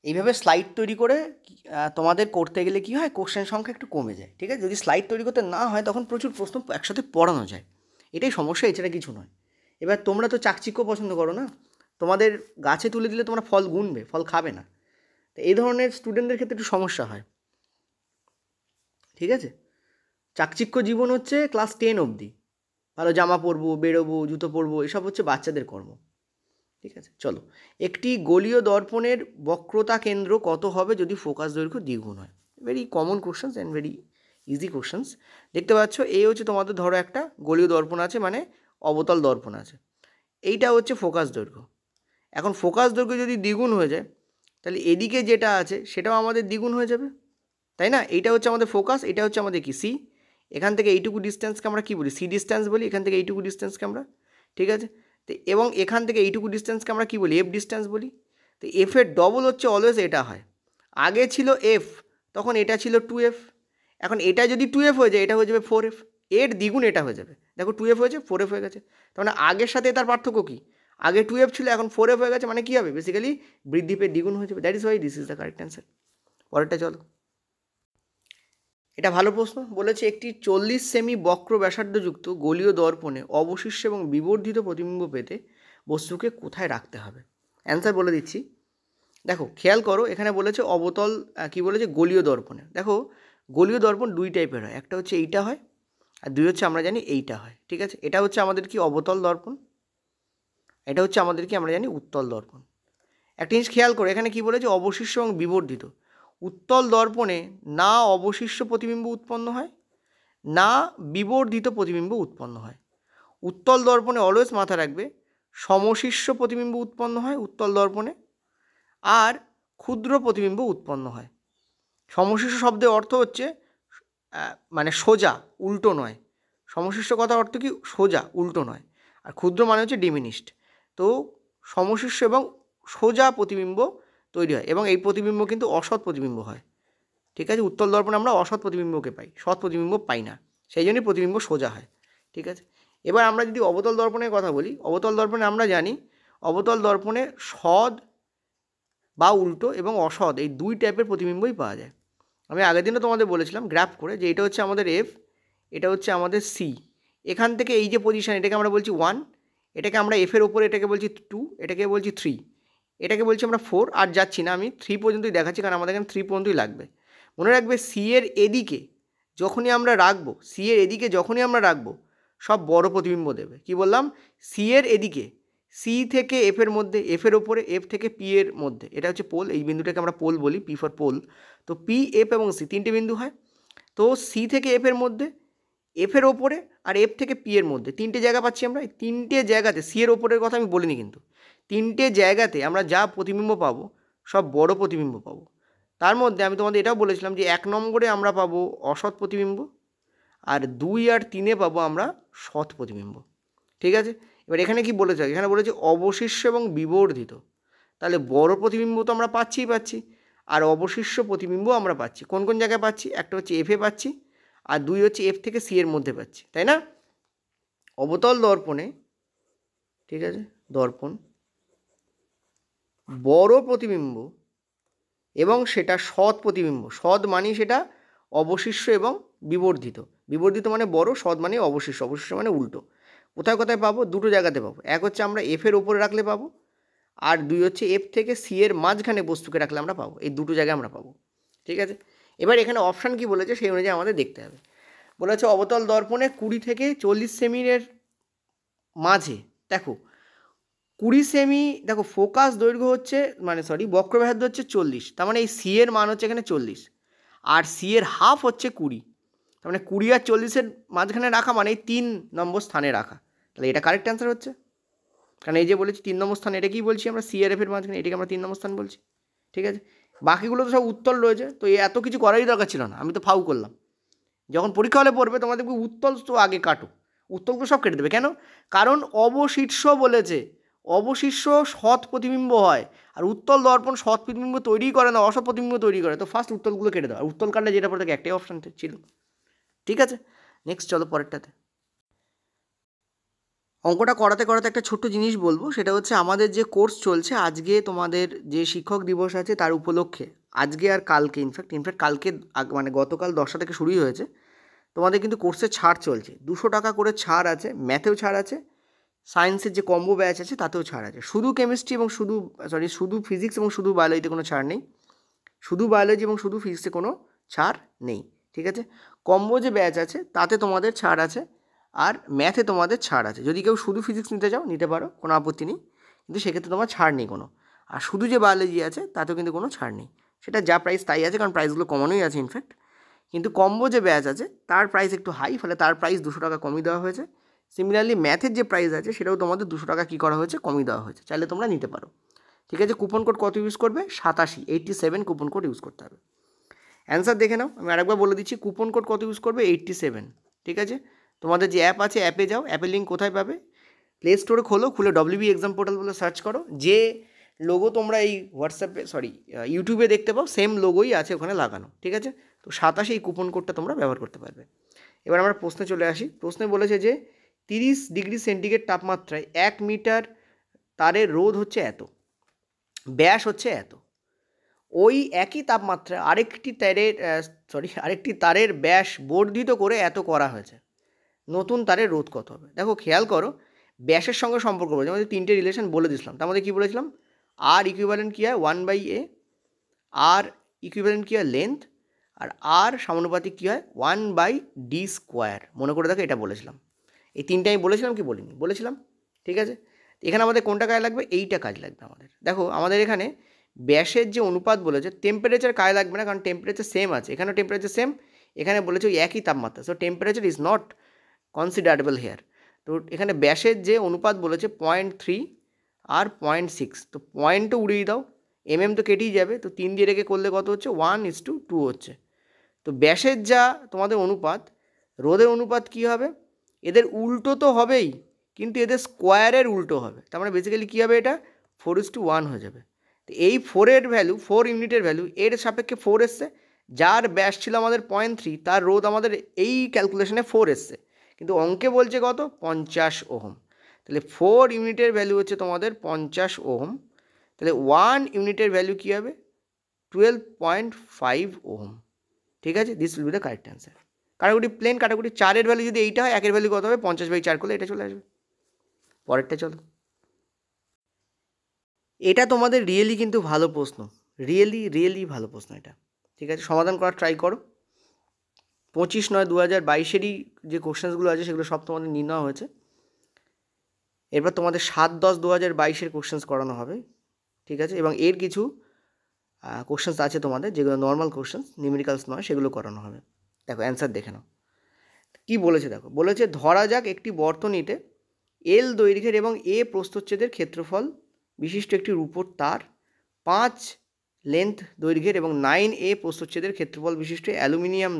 এইভাবে স্লাইড তৈরি করে তোমাদের করতে গেলে কী হয়, কোশ্চেন সংখ্যা একটু কমে যায়। ঠিক আছে, যদি স্লাইড তৈরি করতে না হয় তখন প্রচুর প্রশ্ন একসাথে পড়ানো যায়, এটাই সমস্যা, এছাড়া কিছু নয়। এবার তোমরা তো চাকচিক্য পছন্দ করো না, তোমাদের গাছে তুলে দিলে তোমরা ফল গুনবে, ফল খাবে না। তো এই ধরনের স্টুডেন্টদের ক্ষেত্রে একটু সমস্যা হয়। ঠিক আছে, চাকচিক্য জীবন হচ্ছে ক্লাস 10 অবধি, ভালো জামা পরবো, বেরোবো, জুতো পরবো, এসব হচ্ছে বাচ্চাদের কর্ম। ঠিক আছে, চলো, একটি গোলীয় দর্পণের বক্রতা কেন্দ্র কত হবে যদি ফোকাস দৈর্ঘ্য দ্বিগুণ হয়? Very common questions and very easy questions. দেখতে পাচ্ছ, এই হচ্ছে তোমাদের, ধরো একটা গোলীয় দর্পণ আছে, মানে অবতল দর্পণ আছে, এইটা হচ্ছে ফোকাস দৈর্ঘ্য। এখন ফোকাস দৈর্ঘ্য যদি দ্বিগুণ হয়ে যায়, তাহলে এদিকে যেটা আছে সেটাও আমাদের দ্বিগুণ হয়ে যাবে, তাই না? এইটা হচ্ছে আমাদের ফোকাস, এটা হচ্ছে আমাদের কি, সি। এখান থেকে এইটুকু ডিস্টেন্সকে আমরা কী বলি, সি ডিস্টেন্স বলি, এখান থেকে এইটুকু ডিস্টেন্সকে আমরা, ঠিক আছে, তো এবং এখান থেকে এইটুকু ডিস্টেন্সকে আমরা কী বলি, এফ ডিস্টেন্স বলি। তো এফের ডবল হচ্ছে অলওয়েজ এটা হয়, আগে ছিল এফ, তখন এটা ছিল 2F, এখন এটা যদি 2F হয়ে যায়, এটা হয়ে যাবে 4F, এর দ্বিগুণ এটা হয়ে যাবে। দেখো 2F হয়েছে, 4F হয়ে গেছে, তার মানে আগের সাথে তার পার্থক্য কী, আগে 2F ছিল, এখন 4F হয়ে গেছে, মানে কী হবে, বেসিক্যালি বৃদ্ধি পেয়ে দ্বিগুণ হয়ে যাবে। That is why this is the correct answer. পরেরটা চলো, এটা ভালো প্রশ্ন। বলেছে একটি 40 সেমি বক্র ব্যাসার্ধযুক্ত গোলীয় দর্পণে অবশিষ্ট এবং বিবর্ধিত প্রতিবিম্ব পেতে বস্তুকে কোথায় রাখতে হবে? অ্যান্সার বলে দিচ্ছি, দেখো খেয়াল করো, এখানে বলেছে অবতল, কি বলেছে, গোলীয় দর্পণে। দেখো গোলীয় দর্পণ দুই টাইপের হয়, একটা হচ্ছে এইটা হয়, আর দুই হচ্ছে আমরা জানি এইটা হয়। ঠিক আছে, এটা হচ্ছে আমাদের কি অবতল দর্পণ, এটা হচ্ছে আমাদের কি আমরা জানি উত্তল দর্পণ। একটা জিনিস খেয়াল করো, এখানে কি বলেছে, অবশিষ্ট এবং বিবর্ধিত। উত্তল দর্পণে না অবশিষ্ট প্রতিবিম্ব উৎপন্ন হয়, না বিবর্ধিত প্রতিবিম্ব উৎপন্ন হয়। উত্তল দর্পণে অলওয়েজ মাথা রাখবে, সমশিষ্য প্রতিবিম্ব উৎপন্ন হয় উত্তল দর্পণে, আর ক্ষুদ্র প্রতিবিম্ব উৎপন্ন হয়। সমশিষ্য শব্দের অর্থ হচ্ছে মানে সোজা, উল্টো নয়। সমশিষ্য কথার অর্থ কি, সোজা, উল্টো নয়। আর ক্ষুদ্র মানে হচ্ছে ডিমিনিশড। তো সমশিষ্য এবং সোজা প্রতিবিম্ব তৈরি হয়, এবং এই প্রতিবিম্ব কিন্তু অসৎ প্রতিবিম্ব হয়। ঠিক আছে, উত্তল দর্পণে আমরা অসৎ প্রতিবিম্বকে পাই, সৎ প্রতিবিম্ব পাই না, সেই জন্যই প্রতিবিম্ব সোজা হয়। ঠিক আছে, এবার আমরা যদি অবতল দর্পণের কথা বলি, অবতল দর্পণে আমরা জানি অবতল দর্পণে সৎ বা উল্টো এবং অসৎ এই দুই টাইপের প্রতিবিম্বই পাওয়া যায়। আমি আগের দিনও তোমাদের বলেছিলাম গ্রাফ করে যে এটা হচ্ছে আমাদের এফ, এটা হচ্ছে আমাদের সি। এখান থেকে এই যে পজিশান এটাকে আমরা বলছি 1, এটাকে আমরা এফের ওপরে এটাকে বলছি 2, এটাকে বলছি 3, এটাকে বলছি আমরা 4। আর যাচ্ছি না, আমি 3 পর্যন্তই দেখাচ্ছি কারণ আমাদের এখানে 3 পর্যন্তই লাগবে। মনে রাখবে সি এর এদিকে যখনই আমরা রাখবো, সি এর এদিকে যখনই আমরা রাখবো সব বড় প্রতিবিম্ব দেবে। কি বললাম? সি এর এদিকে, সি থেকে এফের মধ্যে, এফের ওপরে, এফ থেকে পি এর মধ্যে, এটা হচ্ছে পোল। এই বিন্দুটাকে আমরা পোল বলি, পি ফর পোল। তো পি, এফ এবং সি তিনটে বিন্দু হয়। তো সি থেকে এফের মধ্যে, এফের ওপরে আর এফ থেকে পি এর মধ্যে তিনটে জায়গা পাচ্ছি আমরা। এই তিনটে জায়গাতে, সি এর ওপরের কথা আমি বলিনি কিন্তু, তিনটে জায়গাতে আমরা যা প্রতিবিম্ব পাবো সব বড় প্রতিবিম্ব পাবো। তার মধ্যে আমি তোমাদের এটাও বলেছিলাম যে 1 নম্বরে আমরা পাবো অসৎ প্রতিবিম্ব, আর 2 আর 3-এ পাবো আমরা সৎ প্রতিবিম্ব। ঠিক আছে? এবার এখানে কি বলেছে? এখানে বলেছে অবশিষ্ট এবং বিবর্ধিত। তাহলে বড় প্রতিবিম্ব তো আমরা পাচ্ছি, আর অবশিষ্ট প্রতিবিম্ব আমরা পাচ্ছি। কোন কোন জায়গায় পাচ্ছি? একটা হচ্ছে এফে পাচ্ছি, আর 2 হচ্ছে এফ থেকে সি এর মধ্যে পাচ্ছি, তাই না? অবতল দর্পণে, ঠিক আছে, দর্পণ বড় প্রতিবিম্ব এবং সেটা সৎ প্রতিবিম্ব, সৎ মানে সেটা অবশিষ্ট এবং বিবর্ধিত। বিবর্ধিত মানে বড়, সৎ মানে অবশিষ্ট, অবশিষ্ট মানে উল্টো। কোথায় কোথায় পাবো? দুটো জায়গাতে পাবো। এক হচ্ছে আমরা এফের ওপরে রাখলে পাবো, আর 2 হচ্ছে এফ থেকে সি এর মাঝখানে বস্তুকে রাখলে আমরা পাবো। এই দুটো জায়গায় আমরা পাবো। ঠিক আছে? এবার এখানে অপশান কি বলেছে সেই অনুযায়ী আমাদের দেখতে হবে। বলেছে অবতল দর্পণে 20 থেকে 40 সেমির মাঝে, দেখো 20 সেমি, দেখো ফোকাস দৈর্ঘ্য হচ্ছে বক্রব্যাসার্ধ হচ্ছে 40, তার মানে এই সি এর মান হচ্ছে এখানে 40, আর সি এর হাফ হচ্ছে 20, তার মানে 20 আর 40-এর মাঝখানে রাখা মানে এই 3 নম্বর স্থানে রাখা। তাহলে এটা কারেক্ট অ্যান্সার হচ্ছে, কারণ এই যে বলেছি 3 নম্বর স্থান, এটা কি বলছি আমরা? সি আর এফের মাঝখানে, এটাকে আমরা 3 নম্বর স্থান বলছি। ঠিক আছে? বাকিগুলো তো সব উত্তল রয়েছে, তো এত কিছু করারই দরকার ছিল না, আমি তো ফাউ করলাম। যখন পরীক্ষা হলে পড়বে তোমাদের উত্তল তো আগে কাটো, উত্তলগুলো সব কেটে দেবে। কেন? কারণ অবশিষ্ট বলেছে, অবশিষ্ট সৎ প্রতিবিম্ব হয়, আর উত্তল দর্পণ সৎ প্রতিবিম্ব তৈরি করে না, অসৎ প্রতিবিম্ব তৈরি করে। তো ফার্স্ট উত্তলগুলো কেটে দাও, আর উত্তল কাটলে যেটা পড়ে থাকে একটাই অপশান ছিল। ঠিক আছে? নেক্সট চলো পরেরটাতে। অঙ্কটা করাতে করাতে একটা ছোট্ট জিনিস বলবো, সেটা হচ্ছে আমাদের যে কোর্স চলছে, আজকে তোমাদের যে শিক্ষক দিবস আছে তার উপলক্ষে, আজকে আর কালকে, ইনফ্যাক্ট কালকে মানে গতকাল 10টা থেকে শুরুই হয়েছে, তোমাদের কিন্তু কোর্সে ছাড় চলছে। 200 টাকা করে ছাড় আছে, ম্যাথেও ছাড় আছে, সায়েন্সের যে কম্বো ব্যাচ আছে তাতেও ছাড় আছে। শুধু কেমিস্ট্রি এবং শুধু ফিজিক্স এবং শুধু বায়োলজিতে কোনো ছাড় নেই, শুধু বায়োলজি এবং শুধু ফিজিক্সে কোনো ছাড় নেই। ঠিক আছে? কম্বো যে ব্যাচ আছে তাতে তোমাদের ছাড় আছে, আর ম্যাথে তোমাদের ছাড় আছে। যদি কেউ শুধু ফিজিক্স নিতে চাও নিতে পারো, কোনো আপত্তি নেই, কিন্তু সেক্ষেত্রে তোমার ছাড় নেই কোনো। আর শুধু যে বায়োলজি আছে তাতেও কিন্তু কোনো ছাড় নেই, সেটা যা প্রাইস তাই আছে, কারণ প্রাইসগুলো কমানোই আছে ইনফ্যাক্ট। কিন্তু কম্বো যে ব্যাচ আছে তার প্রাইস একটু হাই, ফলে তার প্রাইস 200 টাকা কমিয়ে দেওয়া হয়েছে। সিমিলারলি ম্যাথের যে প্রাইস আছে সেটাও তোমাদের 200 টাকা কী করা হয়েছে, কমিয়ে দেওয়া হয়েছে, চাইলে তোমরা নিতে পারো। ঠিক আছে? কুপন কোড কত ইউজ করবে? 87 কুপন কোড ইউজ করতে হবে। অ্যান্সার দেখে নাও, আমি আরেকবার বলে দিচ্ছি, কুপন কোড কত ইউজ করবে? 87। ঠিক আছে? তোমাদের যে অ্যাপ আছে অ্যাপে যাও, অ্যাপের লিঙ্ক কোথায় পাবে? প্লে স্টোরে খোলো, খুলে WB এক্সাম পোর্টাল বলে সার্চ করো, যে লোগো তোমরা এই ইউটিউবে দেখতে পাও সেম লোগোই আছে ওখানে লাগানো। ঠিক আছে? তো 87 এই কুপন কোডটা তোমরা ব্যবহার করতে পারবে। এবার আমরা প্রশ্নে চলে আসি। প্রশ্নে বলেছে যে 30 ডিগ্রি সেন্টিগ্রেড তাপমাত্রায় 1 মিটার তারের রোধ হচ্ছে এত, ব্যাস হচ্ছে এত। ওই একই তাপমাত্রায় আরেকটি তারের ব্যাস বর্ধিত করে এত করা হয়েছে, নতুন তারের রোধ কত হবে? দেখো খেয়াল করো, ব্যাসের সঙ্গে সম্পর্ক বলেছে, আমাদের 3টে রিলেশন বলে দিয়েছিলাম। তার মধ্যে কী বলেছিলাম? আর ইকুইভ্যালেন্ট কী হয়? 1/a, আর ইকুইভ্যালেন্ট কী হয়? লেন্থ, আর আর সমানুপাতিক কী হয়? 1/d²। মনে করে দেখো, এটা বলেছিলাম। এই 3টে আমি বলেছিলাম কি বলিনি? বলেছিলাম। ঠিক আছে? এখানে আমাদের কোনটা কাজে লাগবে? এইটা কাজ লাগবে আমাদের। দেখো আমাদের এখানে ব্যাসের যে অনুপাত বলেছে, টেম্পারেচার কাজে লাগবে না, কারণ টেম্পারেচার সেম আছে, এখানেও টেম্পারেচার সেম, এখানে বলেছে ওই একই তাপমাত্রা, so temperature is not considerable here. তো এখানে ব্যাসের যে অনুপাত বলেছে 0.3 আর 0.6, তো পয়েন্টও উড়িয়ে দাও, তো কেটেই যাবে, তো 3 দিয়ে রেখে করলে কত হচ্ছে? 1:2 হচ্ছে। তো ব্যাসের যা তোমাদের অনুপাত, রোধের অনুপাত কী হবে? এদের উল্টো তো হবেই, কিন্তু এদের স্কোয়ারের উল্টো হবে, তার মানে বেসিক্যালি কী হবে? এটা 4:1 হয়ে যাবে। তো এই 4-এর ভ্যালু, 4 ইউনিটের ভ্যালু, এর সাপেক্ষে 4 এসছে, যার ব্যাস ছিল আমাদের 0.3, তার রোধ আমাদের এই ক্যালকুলেশনে 4 এসছে, কিন্তু অঙ্কে বলছে কত 50 ওহম। তাহলে 4 ইউনিটের ভ্যালু হচ্ছে তোমাদের 50 ওহম। তাহলে 1 ইউনিটের ভ্যালু কী হবে 12.5 ওহম। ঠিক আছে, this will be the correct answer. কাটাকুটি প্লেন কাটাকুটি, 4-এর ভ্যালু যদি এইটা হয়, 1-এর ভ্যালু কত হবে 50/4 করলে এটা চলে আসবে। পরেরটা চলো, এটা তোমাদের রিয়েলি কিন্তু ভালো প্রশ্ন, রিয়েলি ভালো প্রশ্ন এটা। ঠিক আছে, সমাধান করার ট্রাই করো। 25/9/2022-এরই যে কোশ্চেন্সগুলো আছে সেগুলো সব তোমাদের নির্ণয় হয়েছে। এরপর তোমাদের 7/10/2022-এর কোশ্চেন্স করানো হবে। ঠিক আছে, এবং এর কিছু কোশ্চেন্স আছে তোমাদের যেগুলো নর্মাল কোশ্চেন্স, নিউমেরিক্যালস নয়, সেগুলো করানো হবে। দেখো অ্যান্সার দেখে নাও কী বলেছে। দেখো বলেছে ধরা যাক একটি বর্তনীতে এল দৈর্ঘ্যের এবং এ প্রস্থচ্ছেদের ক্ষেত্রফল বিশিষ্ট একটি রূপোর তার 5 লেন্থ দৈর্ঘ্যের এবং 9A প্রস্থচ্ছেদের ক্ষেত্রফল বিশিষ্ট অ্যালুমিনিয়াম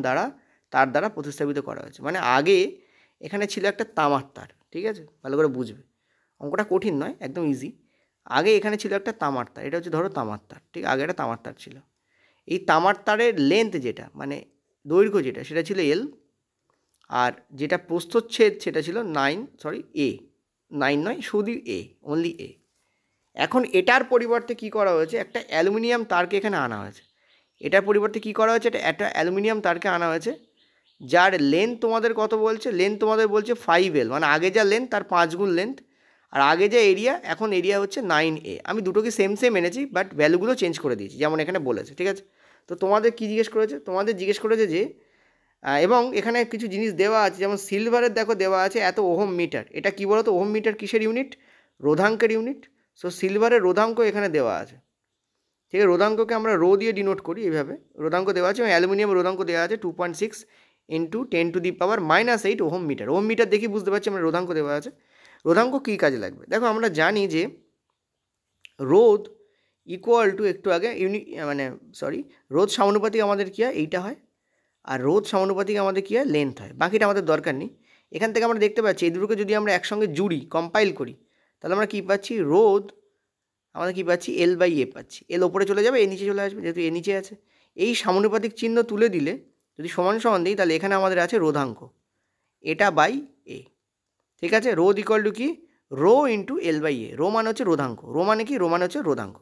তার দ্বারা প্রতিস্থাপিত করা হয়েছে। মানে আগে এখানে ছিল একটা তামার তার। ঠিক আছে, ভালো করে বুঝবে, অঙ্কটা কঠিন নয়, একদম ইজি। আগে এখানে ছিল একটা তামার তার, এটা হচ্ছে ধরো তামার তার। ঠিক, আগে একটা তামার তার ছিল। এই তামার তারের লেন্থ যেটা মানে দৈর্ঘ্য যেটা সেটা ছিল এল, আর যেটা প্রস্থচ্ছেদ সেটা ছিল 9 নয়, শুধু এ, অনলি এ। এখন এটার পরিবর্তে কি করা হয়েছে, একটা অ্যালুমিনিয়াম তারকে এখানে আনা হয়েছে। এটার পরিবর্তে কি করা হয়েছে, একটা অ্যালুমিনিয়াম তারকে আনা হয়েছে যার লেন্থ তোমাদের কত বলছে, লেন্থ তোমাদের বলছে 5L, মানে আগে যা লেন্থ তার 5 গুণ লেন্থ, আর আগে যা এরিয়া, এখন এরিয়া হচ্ছে 9A। আমি দুটোকে সেম এনেছি, বাট ভ্যালুগুলো চেঞ্জ করে দিয়েছি যেমন এখানে বলেছে। ঠিক আছে, তো তোমাদের কি জিজ্ঞেস করেছে, তোমাদের জিজ্ঞেস করেছে যে এবং এখানে কিছু জিনিস দেওয়া আছে, যেমন সিলভারের দেখো দেওয়া আছে এত ওহম মিটার। এটা কী বলো তো, ওহম মিটার কিসের ইউনিট, রোধাঙ্কের ইউনিট। সো সিলভারের রোধাঙ্ক এখানে দেওয়া আছে। ঠিক আছে, রোধাঙ্ককে আমরা রো দিয়ে ডিনোট করি এইভাবে, রোধাঙ্ক দেওয়া আছে। এবং অ্যালুমিনিয়াম রোধাঙ্ক দেওয়া আছে 2.6 × 10⁻⁻8 ওহম মিটার। ওহম মিটার দেখি বুঝতে পারছি আমরা রোধাঙ্ক দেওয়া আছে। রোধাঙ্ক কী কাজে লাগবে, দেখো আমরা জানি যে রোধ ইকুয়াল টু, একটু আগে রোধ সমানুপাতিক আমাদের কী হয়, এইটা হয়। আর রোধ সমানুপাতিক আমাদের কী হয়, লেন্থ হয়। বাকিটা আমাদের দরকার নেই। এখান থেকে আমরা দেখতে পাচ্ছি এই দুটোকে যদি আমরা একসঙ্গে জুড়ি, কম্পাইল করি, তাহলে আমরা কী পাচ্ছি, রোধ আমাদের কী পাচ্ছি, L/A পাচ্ছি। এল ওপরে চলে যাবে, এ নিচে চলে আসবে, যেহেতু এ নিচে আছে। এই সমানুপাতিক চিহ্ন তুলে দিলে যদি সমান দিই, তাহলে এখানে আমাদের আছে রোধাঙ্ক, এটা বাই এ। ঠিক আছে, রোধ ইকুয়াল টু কি, রো ইন্টু L/A। রো মানে হচ্ছে রোধাঙ্ক, রো মানে কি, রো মানে হচ্ছে রোধাঙ্ক।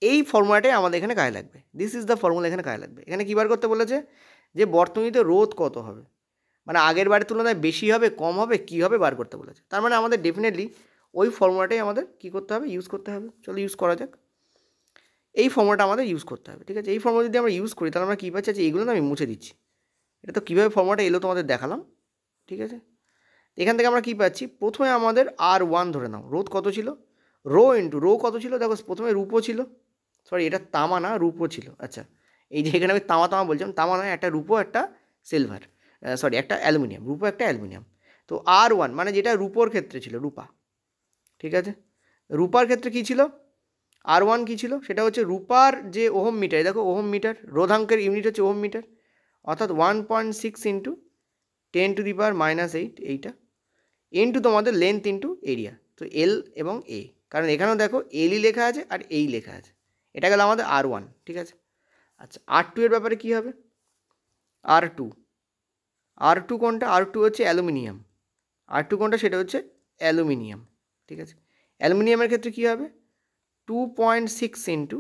এই ফর্মুলাটাই আমাদের এখানে কাজে লাগবে। দিস ইজ দ্য ফর্মুলা এখানে কাজে লাগবে। এখানে কী বার করতে বলেছে, যে বর্তনীতে রোধ কত হবে, মানে আগের বারের তুলনায় বেশি হবে, কম হবে, কী হবে বার করতে বলেছে। তার মানে আমাদের ডেফিনেটলি ওই ফর্মুলাটাই আমাদের কী করতে হবে, ইউজ করতে হবে। চলো ইউজ করা যাক। এই ফর্মুলাটা আমাদের ইউজ করতে হবে। ঠিক আছে, এই ফর্মুলা যদি আমরা ইউজ করি তাহলে আমরা কী পাচ্ছি, আছে এইগুলো না আমি মুছে দিচ্ছি। এটা তো কীভাবে ফর্মুলাটা এলো তোমাদের দেখালাম। ঠিক আছে, এখান থেকে আমরা কী পাচ্ছি, প্রথমে আমাদের R1 ধরে নাও, রোধ কত ছিল, রো ইন্টু রো কত ছিল, দেখো প্রথমে রূপো ছিল, সরি এটা তামা না, রূপো ছিল। আচ্ছা, এই যে এখানে আমি তামা বলছিলাম, তামা নয়, একটা রূপো একটা সিলভার, একটা অ্যালুমিনিয়াম, রূপো একটা অ্যালুমিনিয়াম। তো R1 মানে যেটা রূপোর ক্ষেত্রে ছিল, রূপা। ঠিক আছে, রূপার ক্ষেত্রে কী ছিল, R1 কী ছিল, সেটা হচ্ছে রূপার যে ওহম মিটার, দেখো ওহম মিটার, রোধাঙ্কের ইউনিট হচ্ছে ওহম মিটার, অর্থাৎ 1.6 × 10⁻⁻8 এইটা, ইন্টু তোমাদের লেন্থ ইন্টু এরিয়া। তো এল এবং এ, কারণ এখানেও দেখো এলই লেখা আছে আর এই লেখা আছে। এটা গেল আমাদের R1। ঠিক আছে, আচ্ছা R2 এর ব্যাপারে কী হবে, R2 কোনটা, R2 হচ্ছে অ্যালুমিনিয়াম। R2 কোনটা, সেটা হচ্ছে অ্যালুমিনিয়াম। ঠিক আছে, অ্যালুমিনিয়ামের ক্ষেত্রে কী হবে, 2.6 ×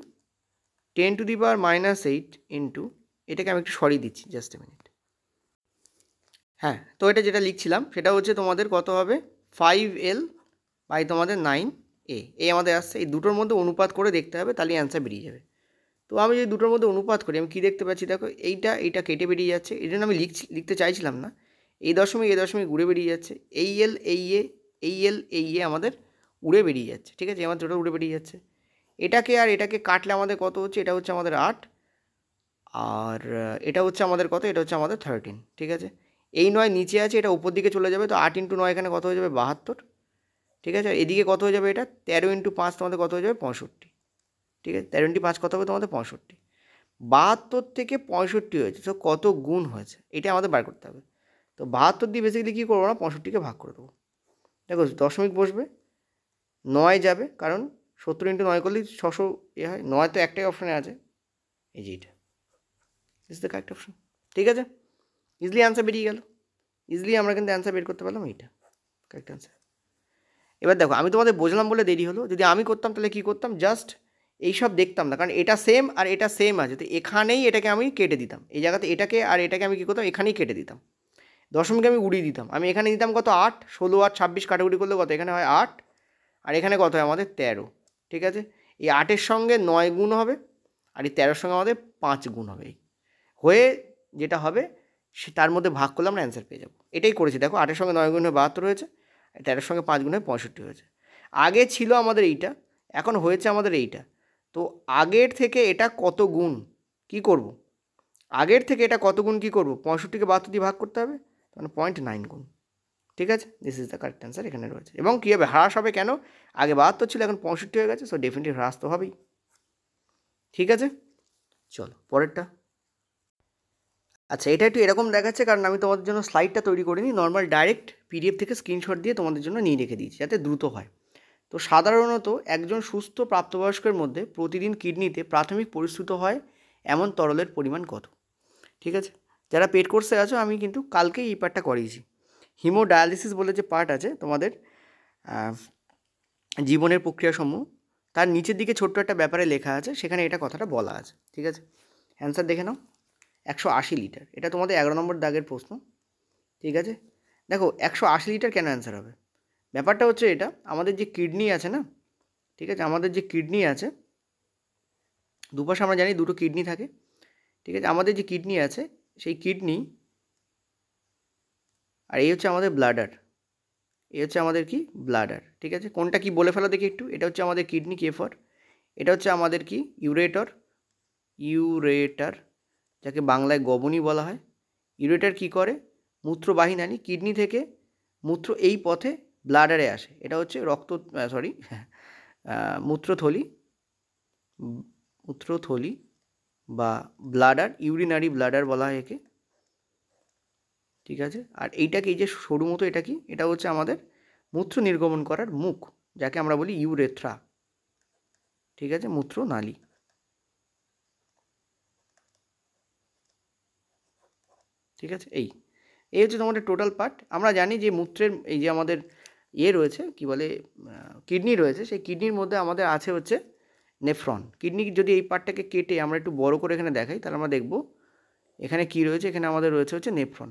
10⁻⁻8 ইন্টু, এটাকে আমি একটু সরিয়ে দিচ্ছি, জাস্ট এ মিনিট। হ্যাঁ, তো এটা যেটা লিখছিলাম সেটা হচ্ছে তোমাদের কত হবে, 5L বাই তোমাদের 9A। এই আমাদের আসছে, এই দুটোর মধ্যে অনুপাত করে দেখতে হবে, তাহলে অ্যান্সার বেরিয়ে যাবে। তো আমি যদি দুটোর মধ্যে অনুপাত করি, আমি কী দেখতে পাচ্ছি, দেখো এইটা কেটে বেরিয়ে যাচ্ছে, এই জন্য আমি লিখতে চাইছিলাম না। এই দশমিক উড়ে বেরিয়ে যাচ্ছে, এই এল আমাদের উড়ে বেরিয়ে যাচ্ছে। ঠিক আছে, আমার দুটো উড়ে বেরিয়ে যাচ্ছে। এটাকে আর এটাকে কাটলে আমাদের কত হচ্ছে, এটা হচ্ছে আমাদের 8, আর এটা হচ্ছে আমাদের কত, এটা হচ্ছে আমাদের 13। ঠিক আছে, এই 9 নিচে আছে, এটা উপর দিকে চলে যাবে, তো 8 × 9 এখানে কত হয়ে যাবে, 72। ঠিক আছে, এদিকে কত হয়ে যাবে, এটা 13 × 5 তোমাদের কত হয়ে যাবে, 65। ঠিক আছে, 13 × 5 কত হবে তোমাদের, 65। 72 থেকে 65 হয়েছে, তো কত গুণ হয়েছে এটা আমাদের বার করতে হবে। তো 72 দিয়ে বেসিক্যালি কী করবো না, 65কে ভাগ করে দেবো। দেখো দশমিক বসবে, 9 যাবে, কারণ 70 × 9 করলেই 600 হয়, 9 তো একটাই অপশানে আছে, এই যে এটা ইজ দ্য কারেক্ট অপশন। ঠিক আছে, ইজিলি আনসার বেরিয়ে গেল। ইজিলি আমরা কিন্তু অ্যান্সার বের করতে পারলাম, এইটা কারেক্ট অ্যান্সার। এবার দেখো আমি তোমাদের বোঝালাম বলে দেরি হলো, যদি আমি করতাম তাহলে কী করতাম, জাস্ট এইসব দেখতাম না, কারণ এটা সেম আর এটা সেম আছে, তো এখানেই এটাকে আমি কেটে দিতাম, এই জায়গাতে এটাকে আর এটাকে আমি কী করতাম, এখানেই কেটে দিতাম, দশমিকে আমি উড়িয়ে দিতাম, আমি এখানে দিতাম কত 8, 16 আর 26 কাটাকুটি করলে কত, এখানে হয় 8 আর এখানে কত হয় আমাদের 13, ঠিক আছে। এই 8-এর সঙ্গে 9 গুণ হবে আর এই 13-এর সঙ্গে আমাদের 5 গুণ হবে, হয়ে যেটা হবে সে তার মধ্যে ভাগ করলে আমরা অ্যান্সার পেয়ে যাবো। এটাই করেছি দেখো, 8-এর সঙ্গে 9 গুণ হয়ে 72 হয়েছে, 13-এর সঙ্গে 5 গুণ হয়ে 65 হয়েছে। আগে ছিল আমাদের এইটা, এখন হয়েছে আমাদের এইটা, তো আগের থেকে এটা কত গুণ কী করব, আগের থেকে এটা কত গুণ কী করবো, 65কে 72 দিয়ে ভাগ করতে হবে, মানে 0.9 গুণ, ঠিক আছে। This is the correct answer এখানে রয়েছে। এবং কী হবে, হ্রাস হবে কেন, আগে 72 ছিল এখন 65 হয়ে গেছে, সো ডেফিনেটলি হ্রাস তো হবেই, ঠিক আছে। চলো পরেরটা। আচ্ছা, এটা একটু এরকম দেখাচ্ছে কারণ আমি তোমাদের জন্য স্লাইডটা তৈরি করিনি, নর্মাল ডাইরেক্ট পিডিএফ থেকে স্ক্রিনশট দিয়ে তোমাদের জন্য নিয়ে রেখে দিয়েছি যাতে দ্রুত হয়। তো সাধারণত একজন সুস্থ প্রাপ্তবয়স্কের মধ্যে প্রতিদিন কিডনিতে প্রাথমিক পরিস্রুত হয় এমন তরলের পরিমাণ কত, ঠিক আছে। যারা পেড কোর্সে আছো আমি কিন্তু কালকেই এই পার্টটা করিয়েছি। হিমোডায়ালিসিস বলে যে পার্ট আছে তোমাদের জীবনের প্রক্রিয়াসমূহ, তার নিচের দিকে ছোট্ট একটা ব্যাপারে লেখা আছে, সেখানে এটা কথাটা বলা আছে, ঠিক আছে। অ্যান্সার দেখে নাও, 180 লিটার, এটা তোমাদের 11 নম্বর দাগের প্রশ্ন, ঠিক আছে। দেখো 180 লিটার কেন অ্যান্সার হবে, ব্যাপারটা হচ্ছে এটা, আমাদের যে কিডনি আছে না, ঠিক আছে, আমাদের যে কিডনি আছে, দুপাশে আমরা জানি দুটো কিডনি থাকে, ঠিক আছে। আমাদের যে কিডনি আছে সেই কিডনি, আর এই হচ্ছে আমাদের ব্লাডার, এই হচ্ছে আমাদের কি ব্লাডার, ঠিক আছে। কোনটা কি বলে ফেলো দেখি একটু, এটা হচ্ছে আমাদের কিডনি কে ফর, এটা হচ্ছে আমাদের কি ইউরেটর, ইউরেটার যাকে বাংলায় গবনি বলা হয়। ইউরেটার কি করে, মূত্রবাহী নালী, কিডনি থেকে মূত্র এই পথে ব্লাডারে আসে, এটা হচ্ছে মূত্রথলি, মূত্রথলি বা ব্লাডার, ইউরিনারি ব্লাডার বলা হয় একে, ঠিক আছে। আর এইটাকে এই যে সরু মতো এটা কি, এটা হচ্ছে আমাদের মূত্র নির্গমন করার মুখ, যাকে আমরা বলি ইউরেথ্রা, ঠিক আছে, মূত্রনালী, ঠিক আছে। এই হচ্ছে তোমাদের টোটাল পার্ট। আমরা জানি যে মূত্রের এই যে আমাদের রয়েছে কি বলে কিডনি রয়েছে, সেই কিডনির মধ্যে আমাদের আছে হচ্ছে নেফ্রন। কিডনি যদি এই পার্টটাকে কেটে আমরা একটু বড় করে এখানে দেখাই, তাহলে আমরা দেখব এখানে কি রয়েছে, এখানে আমাদের রয়েছে হচ্ছে নেফ্রন,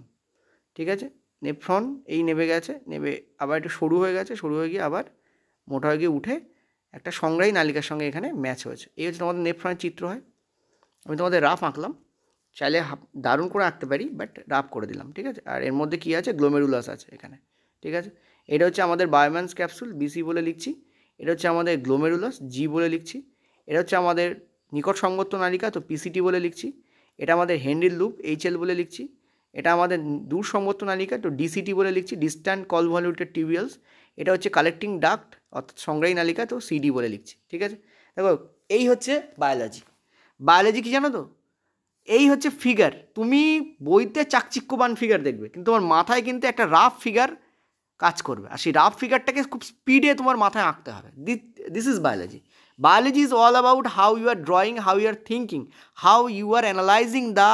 ঠিক আছে। নেফ্রন এই নেমে গেছে, নেমে আবার একটু সরু হয়ে গেছে, সরু হয়ে গিয়ে আবার মোটা হয়ে গিয়ে উঠে একটা সংগ্রাহী নালিকার সঙ্গে এখানে ম্যাচ হয়েছে, এই হচ্ছে তোমাদের নেফ্রনের চিত্র হয়। আমি তোমাদের রাফ আঁকলাম, চাইলে দারুণ করে আঁকতে পারি, বাট রাফ করে দিলাম, ঠিক আছে। আর এর মধ্যে কী আছে, গ্লোমেরুলাস আছে এখানে, ঠিক আছে। এটা হচ্ছে আমাদের বায়োম্যান্স ক্যাপসুল, বিসি বলে লিখছি। এটা হচ্ছে আমাদের গ্লোমেরুলাস, জি বলে লিখছি। এটা হচ্ছে আমাদের নিকট সংবর্ত নালিকা, তো পিসিটি বলে লিখছি। এটা আমাদের হেনরির লুপ, এইচএল বলে লিখছি। এটা আমাদের দূর সংবর্ত নালিকা, তো ডিসিটি বলে লিখছি, ডিস্ট্যান্ট কনভলিউটেড টিউবিউলস। এটা হচ্ছে কালেক্টিং ডাক্ট অর্থাৎ সংগ্রাহী নালিকা, তো সিডি বলে লিখছি, ঠিক আছে। দেখো এই হচ্ছে বায়োলজি। বায়োলজি কী জানো তো, এই হচ্ছে ফিগার, তুমি বইতে চাকচিক্যবান ফিগার দেখবে, কিন্তু তোমার মাথায় কিন্তু একটা রাফ ফিগার কাজ করবে, আর সেই রাফ ফিগারটাকে খুব স্পিডে তোমার মাথায় আঁকতে হবে। This is biology. Biology is all about how you are drawing, how you are thinking, how you are analysing the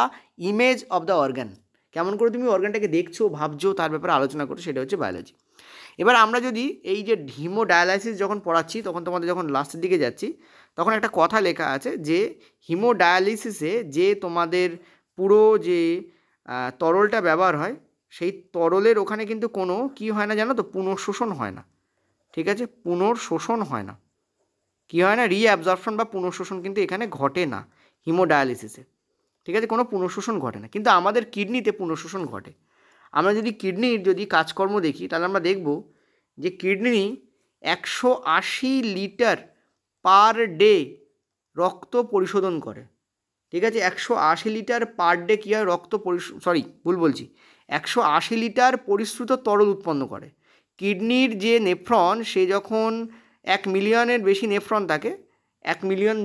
image of the organ, কেমন করে তুমি অর্গানটাকে দেখছো, ভাবছো, তার ব্যাপারে আলোচনা করছো, সেটা হচ্ছে বায়োলজি। এবার আমরা যদি এই যে হিমোডায়ালাইসিস যখন পড়াচ্ছি, তখন তোমাদের যখন লাস্টের দিকে যাচ্ছি, তখন একটা কথা লেখা আছে যে হিমোডায়ালিসিসে যে তোমাদের পুরো যে তরলটা ব্যবহার হয়, সেই তরলের ওখানে কিন্তু কোনো কী হয় না জানো তো, পুনঃশোষণ হয় না, ঠিক আছে। পুনর্শোষণ হয় না, কী হয় না, রিঅ্যাবজর্পশন বা পুনঃশোষণ কিন্তু এখানে ঘটে না হিমোডায়ালিসিসে, ঠিক আছে, কোনো পুনঃশোষণ ঘটে না। কিন্তু আমাদের কিডনিতে পুনঃশোষণ ঘটে। আমরা যদি কিডনির যদি কাজকর্ম দেখি, তাহলে আমরা দেখব যে কিডনি 180 লিটার পার ডে রক্ত পরিশোধন করে, ঠিক আছে। 180 লিটার পার ডে কী হয়, ভুল বলছি, 180 লিটার পরিশ্রুত তরল উৎপন্ন করে। কিডনির যে নেফ্রন, সে যখন 1 মিলিয়নের বেশি নেফ্রন থাকে, 1 মিলিয়ন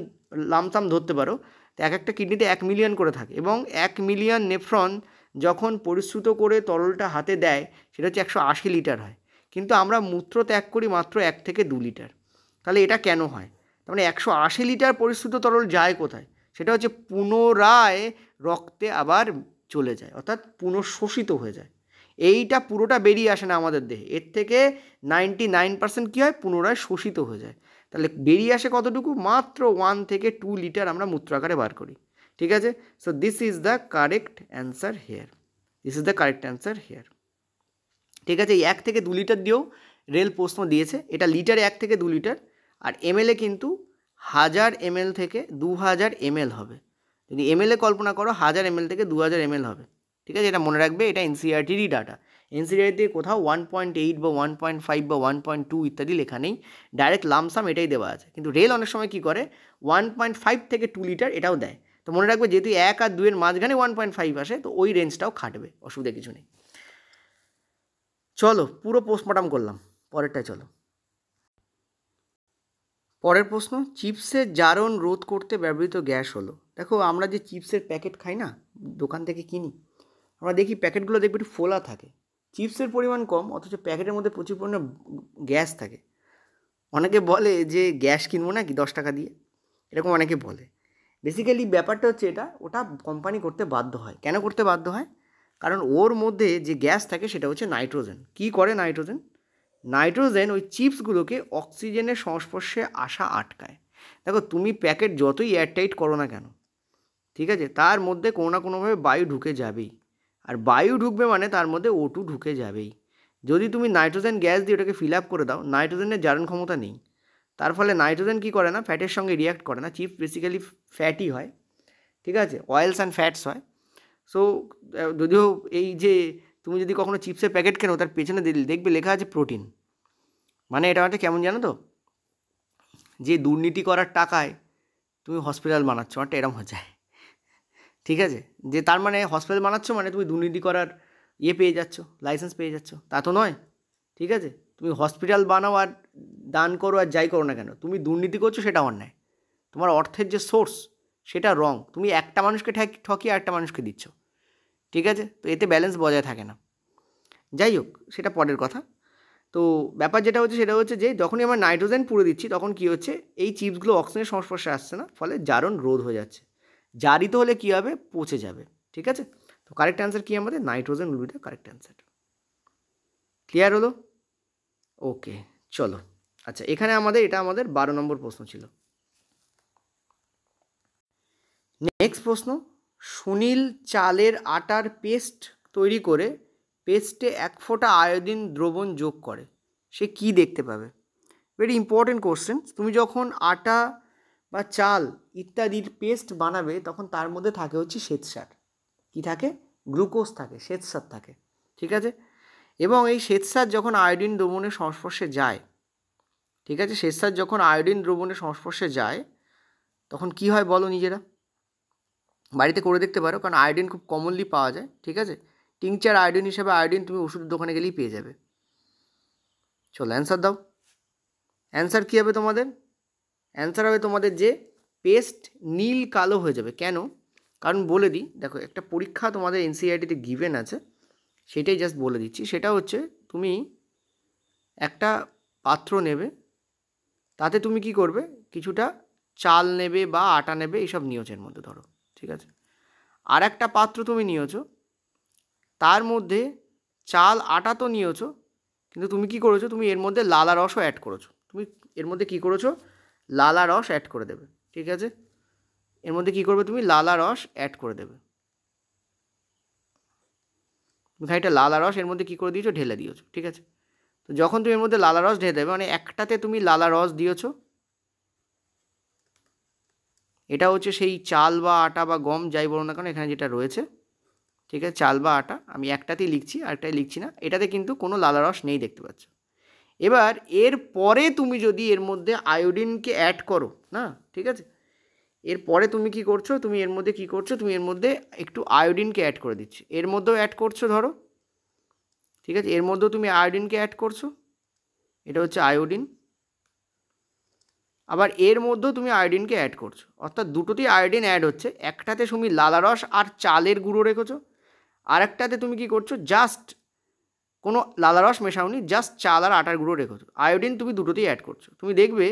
লামসাম ধরতে পারো, তো এক একটা কিডনিতে 1 মিলিয়ন করে থাকে, এবং 1 মিলিয়ন নেফ্রন যখন পরিশ্রুত করে তরলটা হাতে দেয়, সেটা হচ্ছে 180 লিটার হয়। কিন্তু আমরা মূত্র ত্যাগ করি মাত্র 1 থেকে 2 লিটার। তাহলে এটা কেন হয়, তার মানে 180 লিটার পরিশ্রুত তরল যায় কোথায়, সেটা হচ্ছে পুনরায় রক্তে আবার চলে যায়, অর্থাৎ পুনঃশোষিত হয়ে যায়। এইটা পুরোটা বেরিয়ে আসে না আমাদের দেহে, এর থেকে 99% কী হয়, পুনরায় শোষিত হয়ে যায়। তাহলে বেরিয়ে আসে কতটুকু, মাত্র 1 থেকে 2 লিটার আমরা মূত্র আকারে বার করি। ঠিক আছে, so this is the correct answer here, this is the correct answer here. ঠিক আছে, এই 1 থেকে 2 লিটার দিয়েও রেল প্রশ্ন দিয়েছে, এটা লিটারে 1 থেকে 2 লিটার, আর এমএলএ কিন্তু 1000 ml থেকে 2000 ml হবে। যদি এমএলএ কল্পনা করো 1000 ml থেকে 2000 ml হবে। ঠিক আছে, এটা মনে রাখবে, এটা এনসিইআরটিরই ডাটা। এনসিইআরটিতে কোথাও 1.8 বা 1.5 বা 1.2 ইত্যাদি লেখা নেই, ডাইরেক্ট লামসাম এটাই দেওয়া আছে। কিন্তু রেল অনেক সময় কী করে 1.5 থেকে 2 লিটার এটাও দেয়। তো মনে রাখবে যেহেতু 1 আর 2 এর মাঝখানে 1.5 আসে, তো ওই রেঞ্জটাও খাটবে, অসুবিধা কিছু নেই। চলো পুরো পোস্টমর্টম করলাম, পরেরটায় চলো। পরের প্রশ্ন, চিপসের জারণ রোধ করতে ব্যবহৃত গ্যাস হলো। দেখো আমরা যে চিপসের প্যাকেট খাই না, দোকান থেকে কিনি, আমরা দেখি প্যাকেটগুলো দেখবে একটু ফোলা থাকে, চিপসের পরিমাণ কম অথচ প্যাকেটের মধ্যে প্রচুর পরিমাণে গ্যাস থাকে। অনেকে বলে যে গ্যাস কিনবো নাকি 10 টাকা দিয়ে, এরকম অনেকে বলে। বেসিক্যালি ব্যাপারটা হচ্ছে এটা, ওটা কোম্পানি করতে বাধ্য হয়। কেন করতে বাধ্য হয়? কারণ ওর মধ্যে যে গ্যাস থাকে সেটা হচ্ছে নাইট্রোজেন। কী করে নাইট্রোজেন? নাইট্রোজেন ওই চিপসগুলোকে অক্সিজেনের সংস্পর্শে আসা আটকায়। দেখো তুমি প্যাকেট যতই এয়ারটাইট করো না কেন, ঠিক আছে, তার মধ্যে কোনো না কোনোভাবে বায়ু ঢুকে যাবেই, আর বায়ু ঢুকবে মানে তার মধ্যে O2 ঢুকে যাবেই। যদি তুমি নাইট্রোজেন গ্যাস দিয়ে ওটাকে ফিল আপ করে দাও, নাইট্রোজেনের জারণ ক্ষমতা নেই, তার ফলে নাইট্রোজেন কী করে না, ফ্যাটের সঙ্গে রিয়াক্ট করে না। চিপস বেসিক্যালি ফ্যাটই হয়, ঠিক আছে, অয়েলস অ্যান্ড ফ্যাটস হয়। সো যদিও এই যে তুমি যদি কখনো চিপসের প্যাকেট কেনো, তার পেছনে দেখবে লেখা আছে প্রোটিন, মানে এটা হচ্ছে কেমন জানো তো, যে দুর্নীতি করার টাকায় তুমি হসপিটাল বানাচ্ছ, একটা এরম হয়ে যায়। ঠিক আছে, যে তার মানে হসপিটাল বানাচ্ছ মানে তুমি দুর্নীতি করার পেয়ে যাচ্ছ, লাইসেন্স পেয়ে যাচ্ছ, তা তো নয়। ঠিক আছে, তুমি হসপিটাল বানাও আর দান করো আর যাই করো না কেন, তুমি দুর্নীতি করছো, সেটা অন্যায়। তোমার অর্থের যে সোর্স সেটা রং, তুমি একটা মানুষকে ঠকিয়ে আরেকটা মানুষকে দিচ্ছ। ঠিক আছে, তো এতে ব্যালেন্স বজায় থাকে না। যাই হোক, সেটা পরের কথা। তো ব্যাপার যেটা হচ্ছে সেটা হচ্ছে যে যখনই আমরা নাইট্রোজেন পুড়ে দিচ্ছি, তখন কী হচ্ছে, এই চিপসগুলো অক্সিজেনের সংস্পর্শে আসছে না, ফলে জারণ রোধ হয়ে যাচ্ছে। জারিত হলে কী হবে, পচে যাবে। ঠিক আছে, তো কারেক্ট অ্যান্সার কী আমাদের, nitrogen will be the correct answer. Clear হলো? ওকে, চলো। আচ্ছা, এখানে এটা আমাদের 12 নম্বর প্রশ্ন ছিল। নেক্সট প্রশ্ন, সুনীল চালের আটার পেস্ট তৈরি করে পেস্টে 1 ফোঁটা আয়োডিন দ্রবণ যোগ করে, সে কি দেখতে পাবে? Very important question. তুমি যখন আটা বা চাল ইত্যাদির পেস্ট বানাবে, তখন তার মধ্যে থাকে হচ্ছে শ্বেতসার। কী থাকে? গ্লুকোজ থাকে, শ্বেতসার থাকে। ঠিক আছে, এবং এই শ্বেতসার যখন আয়োডিন দ্রবণের সংস্পর্শে যায়, ঠিক আছে, শ্বেতসার যখন আয়োডিন দ্রবণের সংস্পর্শে যায়, তখন কি হয় বলো নিজেরা? বাড়িতে করে দেখতে পারো, কারণ আয়োডিন খুব কমনলি পাওয়া যায়। ঠিক আছে, টিংচার আয়োডিন হিসেবে আয়োডিন তুমি ওষুধের দোকানে গেলেই পেয়ে যাবে। চলো অ্যান্সার দাও। অ্যান্সার কী হবে তোমাদের? অ্যান্সার হবে তোমাদের যে পেস্ট নীল কালো হয়ে যাবে। কেন? কারণ বলে দিই, দেখো একটা পরীক্ষা তোমাদের এনসিইআরটিতে গিভেন আছে, সেটাই জাস্ট বলে দিচ্ছি। সেটা হচ্ছে, তুমি একটা পাত্র নেবে, তাতে তুমি কি করবে, কিছুটা চাল নেবে বা আটা নেবে, এইসব নিয়েছো এর মধ্যে ধরো। ঠিক আছে, আর একটা পাত্র তুমি নিয়েছো, তার মধ্যে চাল আটা তো নিয়েছো, কিন্তু তুমি কি করেছো, তুমি এর মধ্যে লালা রসও অ্যাড করেছো। তুমি এর মধ্যে কি করেছো, লালা রস অ্যাড করে দেবে। ঠিক আছে, এর মধ্যে কি করবে, তুমি লালা রস অ্যাড করে দেবে। তুমি খানিকটা লালা রস এর মধ্যে কি করে দিয়েছো, ঢেলে দিয়েছো। ঠিক আছে, তো যখন তুমি এর মধ্যে লালা রস ঢেলে দেবে, মানে একটাতে তুমি লালা রস দিয়েছো, এটা হচ্ছে সেই চাল বা আটা বা গম যাই বলো না কেন এখানে যেটা রয়েছে। ঠিক আছে, চাল বা আটা, আমি একটাতেই লিখছি, আরেকটাই লিখছি না। এটাতে কিন্তু কোনো লালা রস নেই, দেখতে পাচ্ছ। এবার এর পরে তুমি যদি এর মধ্যে আয়োডিনকে অ্যাড করো না, ঠিক আছে, এরপরে তুমি কি করছো, তুমি এর মধ্যে কি করছো, তুমি এর মধ্যে একটু আয়োডিনকে অ্যাড করে দিচ্ছ, এর মধ্যেও অ্যাড করছো ধরো। ঠিক আছে, এর মধ্যেও তুমি আয়োডিনকে অ্যাড করছো, এটা হচ্ছে আয়োডিন। আবার এর মধ্যেও তুমি আয়োডিনকে অ্যাড করছো, অর্থাৎ দুটোতেই আয়োডিন অ্যাড হচ্ছে। একটাতে তুমি লালা রস আর চালের গুঁড়ো রেখেছো, আর একটাতে তুমি কি করছো, জাস্ট কোনো লালা রস মেশাওনি, জাস্ট চাল আর আটার গুঁড়ো রেখেছো। আয়োডিন তুমি দুটোতেই অ্যাড করছো। তুমি দেখবে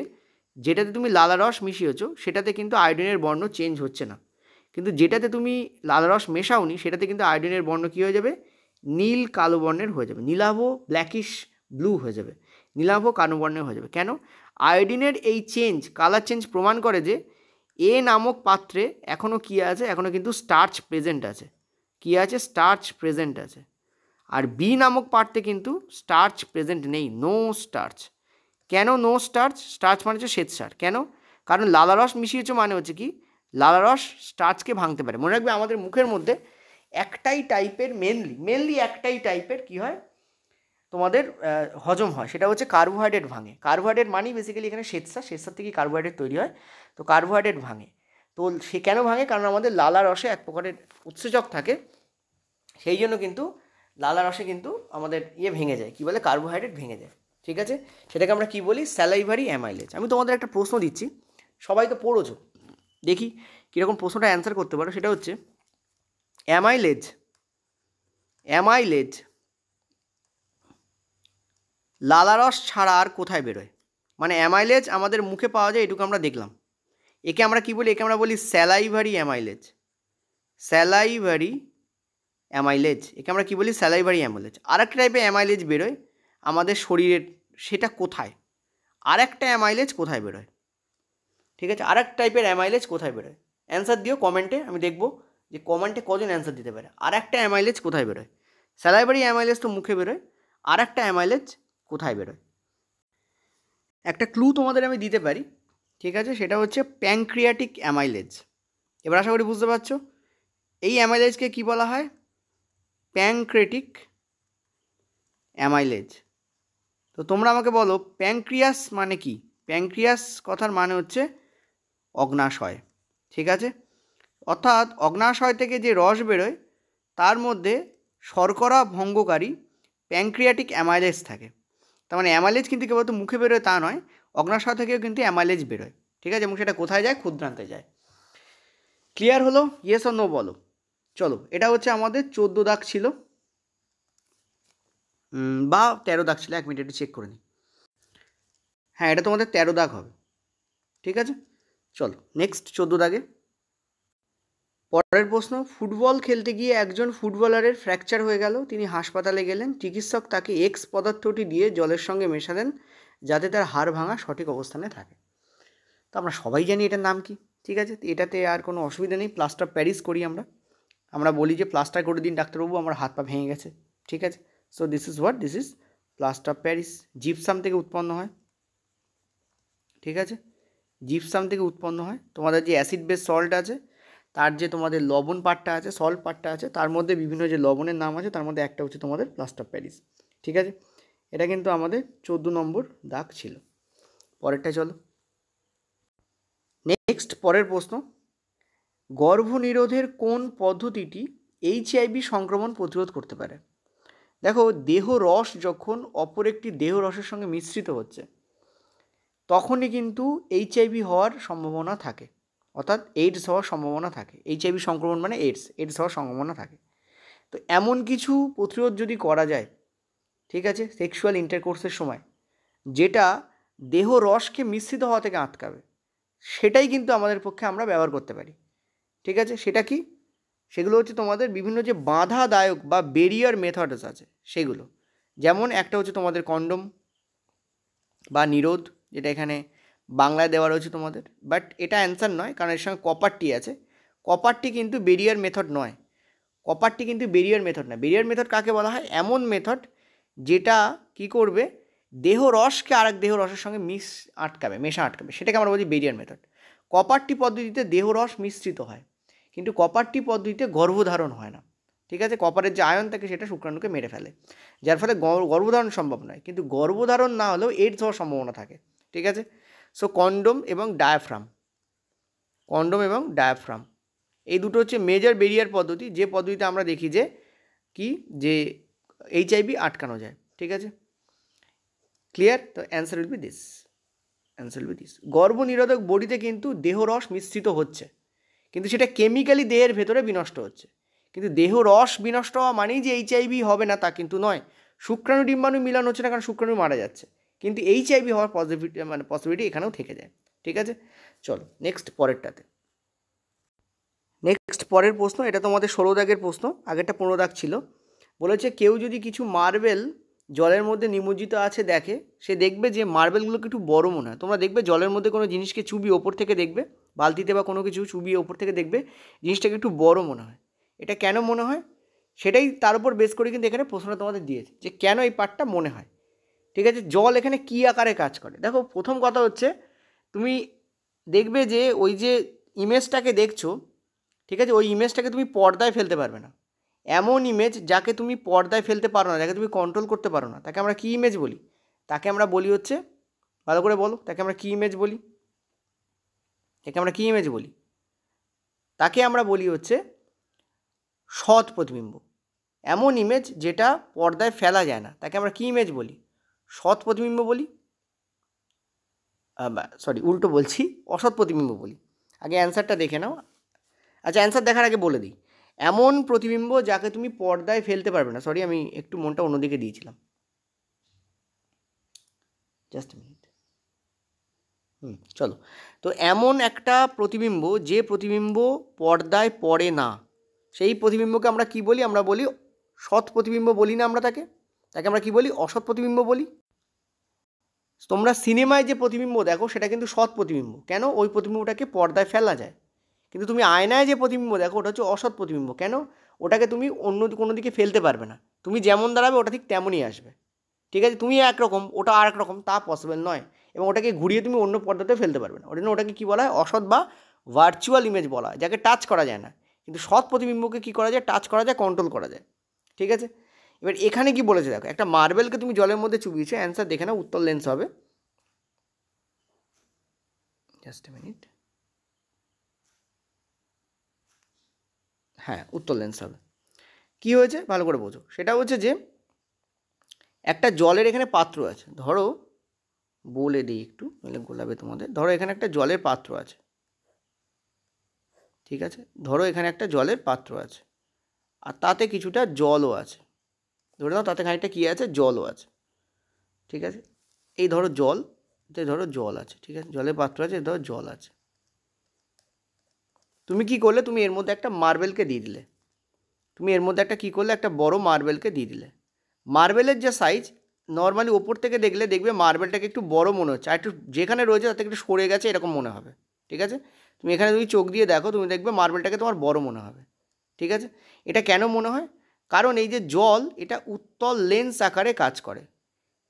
যেটাতে তুমি লালা রস মিশিয়েছো সেটাতে কিন্তু আয়োডিনের বর্ণ চেঞ্জ হচ্ছে না, কিন্তু যেটাতে তুমি লালা রস মেশাওনি সেটাতে কিন্তু আয়োডিনের বর্ণ কী হয়ে যাবে, নীল কালো বর্ণের হয়ে যাবে, নীলাভ ব্ল্যাকিশ ব্লু হয়ে যাবে, নীলাভ কালো বর্ণের হয়ে যাবে। কেন? আয়োডিনের এই চেঞ্জ, কালার চেঞ্জ প্রমাণ করে যে এ নামক পাত্রে এখনও কী আছে, এখনও কিন্তু স্টার্চ প্রেজেন্ট আছে। কী আছে? স্টার্চ প্রেজেন্ট আছে। আর বি নামক পাত্রে কিন্তু স্টার্চ প্রেজেন্ট নেই, নো স্টার্চ। কেন নো স্টার্চ? স্টার্চ মানে হচ্ছে শ্বেতসার। কেন? কারণ লালারস মিশিয়েছে, মানে হচ্ছে কি, লালারস স্টার্চকে ভাঙতে পারে। মনে রাখবে আমাদের মুখের মধ্যে একটাই টাইপের, মেনলি একটাই টাইপের কী হয় তোমাদের হজম হয়, সেটা হচ্ছে কার্বোহাইড্রেট ভাঙে। কার্বোহাইড্রেট মানেই বেসিক্যালি এখানে শ্বেতসার থেকে কার্বোহাইড্রেট তৈরি হয়। তো কার্বোহাইড্রেট ভাঙে। তো সে কেন ভাঙে? কারণ আমাদের লালা রসে এক প্রকারের উৎসেচক থাকে, সেই জন্য কিন্তু লালা রসে কিন্তু আমাদের ভেঙে যায়, কী বলে, কার্বোহাইড্রেট ভেঙে যায়। ঠিক আছে, সেটাকে আমরা কী বলি? Salivary amylase. আমি তোমাদের একটা প্রশ্ন দিচ্ছি, সবাই তো পড়েছো, দেখি কীরকম প্রশ্নটা অ্যান্সার করতে পারো। সেটা হচ্ছে অ্যামাইলেজ লালারস ছাড়া আর কোথায় বেরোয়? মানে অ্যামাইলেজ আমাদের মুখে পাওয়া যায়, এটুকু আমরা দেখলাম। একে আমরা কী বলি? একে আমরা বলি স্যালাইভারি অ্যামাইলেজ। স্যালাইভারি অ্যামাইলেজ, একে আমরা কী বলি? Salivary amylase. আর একটা টাইপের অ্যামাইলেজ বেরোয় আমাদের শরীরের, সেটা কোথায়? আর একটা অ্যামাইলেজ কোথায় বেরোয়? ঠিক আছে, আর এক টাইপের অ্যামাইলেজ কোথায় বেরোয়? অ্যান্সার দিও কমেন্টে, আমি দেখব যে কমেন্টে কজন অ্যান্সার দিতে পারে। আর একটা অ্যামাইলেজ কোথায় বেরোয়? স্যালাইভারি অ্যামাইলেজ তো মুখে বেরোয়, আর একটা অ্যামাইলেজ কোথায় বেরোয়? একটা ক্লু তোমাদের আমি দিতে পারি, ঠিক আছে, সেটা হচ্ছে প্যানক্রিয়াটিক অ্যামাইলেজ। এবার আশা করি বুঝতে পারছো এই অ্যামাইলেজকে কী বলা হয়? Pancreatic amylase. তো তোমরা আমাকে বলো প্যানক্রিয়াস মানে কি? প্যানক্রিয়াস কথার মানে হচ্ছে অগ্নাশয়। ঠিক আছে, অর্থাৎ অগ্নাশয় থেকে যে রস বেরোয় তার মধ্যে শর্করা ভঙ্গকারী প্যানক্রিয়াটিক অ্যামাইলেজ থাকে। তার মানে অ্যামাইলেজ কিন্তু কেবল তো মুখে বেরোয় তা নয়, অগ্নাশয় থেকেও কিন্তু অ্যামাইলেজ বেরোয়। ঠিক আছে, এবং সেটা কোথায় যায়? ক্ষুদ্রান্তে যায়। ক্লিয়ার হলো? ইয়েস অর নো বলো। চলো, এটা হচ্ছে আমাদের 14 দাগ ছিল, বা 13 দাগ ছিল, 1 মিনিট একটু চেক করে নিই। হ্যাঁ, এটা তোমাদের 13 দাগ হবে। ঠিক আছে, চলো নেক্সট 14 দাগে। পরের প্রশ্ন, ফুটবল খেলতে গিয়ে একজন ফুটবলারের ফ্র্যাকচার হয়ে গেল, তিনি হাসপাতালে গেলেন, চিকিৎসক তাকে এক্স পদার্থটি দিয়ে জলের সঙ্গে মেশালেন যাতে তার হাড় ভাঙা সঠিক অবস্থানে থাকে। তো আমরা সবাই জানি এটার নাম কি। ঠিক আছে, এটাতে আর কোনো অসুবিধা নেই, প্লাস্টার প্যারিস করি আমরা বলি যে প্লাস্টার করে দিন ডাক্তারবাবু, আমার হাত পা ভেঙে গেছে। ঠিক আছে, so this is plaster Paris. Gypsum থেকে উৎপন্ন হয়। ঠিক আছে, জিপসাম থেকে উৎপন্ন হয়। তোমাদের যে অ্যাসিড বেস সল্ট আছে, তার যে তোমাদের লবণ পার্টটা আছে, সল্ট পার্টটা আছে, তার মধ্যে বিভিন্ন যে লবণের নাম আছে, তার মধ্যে একটা হচ্ছে তোমাদের প্লাস্টার প্যারিস। ঠিক আছে, এটা কিন্তু আমাদের 14 নম্বর দাগ ছিল। পরেরটা চলো। নেক্সট পরের প্রশ্ন, গর্ভনিরোধের কোন পদ্ধতিটি এইচআইভি সংক্রমণ প্রতিরোধ করতে পারে? দেখো, দেহ রস যখন অপর একটি দেহ রসের সঙ্গে মিশ্রিত হচ্ছে তখনই কিন্তু এইচআইভি হওয়ার সম্ভাবনা থাকে, অর্থাৎ এইডস হওয়ার সম্ভাবনা থাকে। এইচআইভি সংক্রমণ মানে এইডস হওয়ার সম্ভাবনা থাকে। তো এমন কিছু প্রতিরোধ যদি করা যায়, ঠিক আছে, সেক্সুয়াল ইন্টারকোর্সের সময়, যেটা দেহ রসকে মিশ্রিত হওয়া থেকে আটকাবে, সেটাই কিন্তু আমাদের পক্ষে আমরা ব্যবহার করতে পারি। ঠিক আছে, সেটা কি? সেগুলো হচ্ছে তোমাদের বিভিন্ন যে বাধাদায়ক বা বেরিয়ার মেথডস আছে সেগুলো। যেমন একটা হচ্ছে তোমাদের কন্ডোম বা নিরোধ, যেটা এখানে বাংলায় দেওয়া রয়েছে তোমাদের, বাট এটা অ্যান্সার নয়, কারণ এর সঙ্গে কপারটি আছে। কপারটি কিন্তু বেরিয়ার মেথড নয়। কপারটি কিন্তু বেরিয়ার মেথড নয়। বেরিয়ার মেথড কাকে বলা হয়? এমন মেথড যেটা কি করবে, দেহ রসকে আরেক দেহ রসের সঙ্গে মেশা আটকাবে, সেটাকে আমরা বলি বেরিয়ার মেথড। কপারটি পদ্ধতিতে দেহ রস মিশ্রিত হয়, কিন্তু কপারটি পদ্ধতিতে গর্ভধারণ হয় না। ঠিক আছে, কপারের যে আয়ন থাকে সেটা শুক্রাণুকে মেরে ফেলে, যার ফলে গর্ভধারণ সম্ভব নয়। কিন্তু গর্ভধারণ না হলেও এইডস হওয়ার সম্ভাবনা থাকে। ঠিক আছে, সো কন্ডোম এবং ডায়াফ্রাম এই দুটো হচ্ছে মেজর বেরিয়ার পদ্ধতি, যে পদ্ধতিতে আমরা দেখি যে এইচআইভি আটকানো যায়। ঠিক আছে, ক্লিয়ার? তো অ্যান্সার উইল বি দিস। গর্ভনিরোধক বডিতে কিন্তু দেহরস মিশ্রিত হচ্ছে, কিন্তু সেটা কেমিক্যালি দেহের ভেতরে বিনষ্ট হচ্ছে। কিন্তু দেহ রস বিনষ্ট হওয়া মানেই যে এইচআইভি হবে না তা কিন্তু নয়। শুক্রাণু ডিম্বাণু মিলন হচ্ছে না, কারণ শুক্রাণু মারা যাচ্ছে, কিন্তু এইচআইভি হওয়ার পসিবিলিটি এখানেও থেকে যায়। ঠিক আছে, চলো নেক্সট পরেরটাতে। নেক্সট পরের প্রশ্ন, এটা তোমাদের 16 দাগের প্রশ্ন, আগেরটা 15 দাগ ছিল। বলেছে কেউ যদি কিছু মার্বেল জলের মধ্যে নিমজ্জিত আছে দেখে, সে দেখবে যে মার্বেলগুলোকে একটু বড় মনে হয়। তোমরা দেখবে জলের মধ্যে কোনো জিনিসকে চুবিয়ে ওপর থেকে দেখবে, বালতিতে বা কোনো কিছু চুবিয়ে ওপর থেকে দেখবে জিনিসটাকে একটু বড় মনে হয়। এটা কেন মনে হয় সেটাই তার উপর বেস করে কিন্তু এখানে প্রশ্নটা তোমাদের দিয়েছে যে কেন এই পার্টটা মনে হয়। ঠিক আছে, জল এখানে কী আকারে কাজ করে। দেখো প্রথম কথা হচ্ছে তুমি দেখবে যে ওই যে ইমেজটাকে দেখছো, ঠিক আছে, ওই ইমেজটাকে তুমি পর্দায় ফেলতে পারবে না। এমন ইমেজ যাকে তুমি পর্দায় ফেলতে পারো না, যাকে তুমি কন্ট্রোল করতে পারো না, তাকে আমরা কী ইমেজ বলি? তাকে আমরা বলি হচ্ছে, ভালো করে বলো, তাকে আমরা কী ইমেজ বলি? তাকে আমরা কী ইমেজ বলি? তাকে আমরা বলি হচ্ছে সৎ প্রতিবিম্ব। এমন ইমেজ যেটা পর্দায় ফেলা যায় না, তাকে আমরা কী ইমেজ বলি? সৎ প্রতিবিম্ব বলি। সরি, উল্টো বলছি, অসৎ প্রতিবিম্ব বলি। আগে অ্যান্সারটা দেখে নাও। আচ্ছা, অ্যান্সার দেখার আগে বলে দিই, এমন প্রতিবিম্ব যাকে তুমি পর্দায় ফেলতে পারবে না। সরি, আমি একটু মনটা অন্যদিকে দিয়েছিলাম, জাস্ট মিনিট। চলো, তো এমন একটা প্রতিবিম্ব যে প্রতিবিম্ব পর্দায় পড়ে না, সেই প্রতিবিম্বকে আমরা কি বলি? আমরা বলি সৎ প্রতিবিম্ব বলি না আমরা তাকে? তাকে আমরা কি বলি? অসৎ প্রতিবিম্ব বলি। তোমরা সিনেমায় যে প্রতিবিম্ব দেখো সেটা কিন্তু সৎ প্রতিবিম্ব। কেন? ওই প্রতিবিম্বটাকে পর্দায় ফেলা যায়। কিন্তু তুমি আয়নায় যে প্রতিবিম্ব দেখো ওটা হচ্ছে অসৎ প্রতিবিম্ব। কেন? ওটাকে তুমি অন্য কোনো দিকে ফেলতে পারবে না। তুমি যেমন দাঁড়াবে ওটা ঠিক তেমনই আসবে। ঠিক আছে, তুমি একরকম, ওটা আর এক রকম, তা পসিবল নয়। এবং ওটাকে ঘুরিয়ে তুমি অন্য পর্দাতে ফেলতে পারবে না। ওটা জন্য ওটাকে কী বলা হয়? অসৎ বা ভার্চুয়াল ইমেজ বলা হয়, যাকে টাচ করা যায় না। কিন্তু সৎ প্রতিবিম্বকে কী করা যায়? টাচ করা যায়, কন্ট্রোল করা যায়। ঠিক আছে, এবার এখানে কি বলেছে দেখো, একটা মার্বেলকে তুমি জলের মধ্যে চুবিয়েছো, অ্যান্সার দেখে নাও, উত্তর লেন্স হবে। জাস্ট এ মিনিট, হ্যাঁ, উত্তর লেন্স হবে। কী হয়েছে ভালো করে বোঝো। সেটা হচ্ছে যে একটা জলের এখানে পাত্র আছে, ধরো বলে দিই একটু, নইলে গোলাবে তোমাদের। ধরো এখানে একটা জলের পাত্র আছে, ঠিক আছে, ধরো এখানে একটা জলের পাত্র আছে, আর তাতে কিছুটা জলও আছে। ধরে নাও তাতে খানিকটা কী আছে? জলও আছে। ঠিক আছে, এই ধরো জল, এতে ধরো জল আছে, ঠিক আছে, জলের পাত্র আছে, ধরো জল আছে। তুমি কি করলে? তুমি এর মধ্যে একটা মার্বেলকে দিয়ে দিলে। তুমি এর মধ্যে একটা কী করলে? একটা বড় মার্বেলকে দিয়ে দিলে। মার্বেলের যে সাইজ, নর্মালি ওপর থেকে দেখলে দেখবে মার্বেলটাকে একটু বড় মনে হচ্ছে, আর একটু যেখানে রয়েছে তাতে একটু সরে গেছে এরকম মনে হবে। ঠিক আছে, তুমি এখানে যদি চোখ দিয়ে দেখো তুমি দেখবে মার্বেলটাকে তোমার বড় মনে হবে। ঠিক আছে, এটা কেন মনে হয়? কারণ এই যে জল, এটা উত্তল লেন্স আকারে কাজ করে।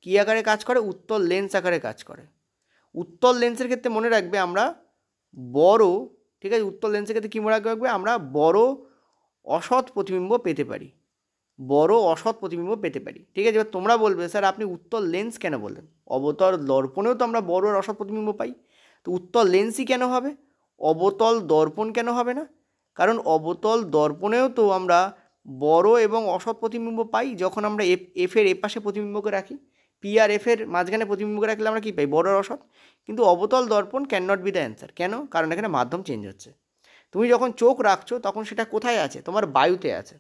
কী আকারে কাজ করে? উত্তল লেন্স আকারে কাজ করে। উত্তল লেন্সের ক্ষেত্রে মনে রাখবে আমরা বড়, ঠিক আছে, উত্তল লেন্সের ক্ষেত্রে কী মনে রাখবে? আমরা বড় অসৎ প্রতিবিম্ব পেতে পারি, বড় অসৎ প্রতিবিম্ব পেতে পারি। ঠিক আছে, এবার তোমরা বলবে স্যার আপনি উত্তল লেন্স কেন বললেন? অবতল দর্পণেও তো আমরা বড় আর অসৎ প্রতিবিম্ব পাই, তো উত্তল লেন্সই কেন হবে? অবতল দর্পণ কেন হবে না? কারণ অবতল দর্পণেও তো আমরা বড় এবং অসৎ প্রতিবিম্ব পাই। যখন আমরা এফের এপাশে প্রতিবিম্বকে রাখি, পি আর এফের মাঝখানে প্রতিবিম্বকে রাখলে আমরা কী পাই? বড় আর অসৎ। কিন্তু অবতল দর্পণ can not be the answer. কেন? কারণ এখানে মাধ্যম চেঞ্জ হচ্ছে। তুমি যখন চোখ রাখছো তখন সেটা কোথায় আছে? তোমার বায়ুতে আছে।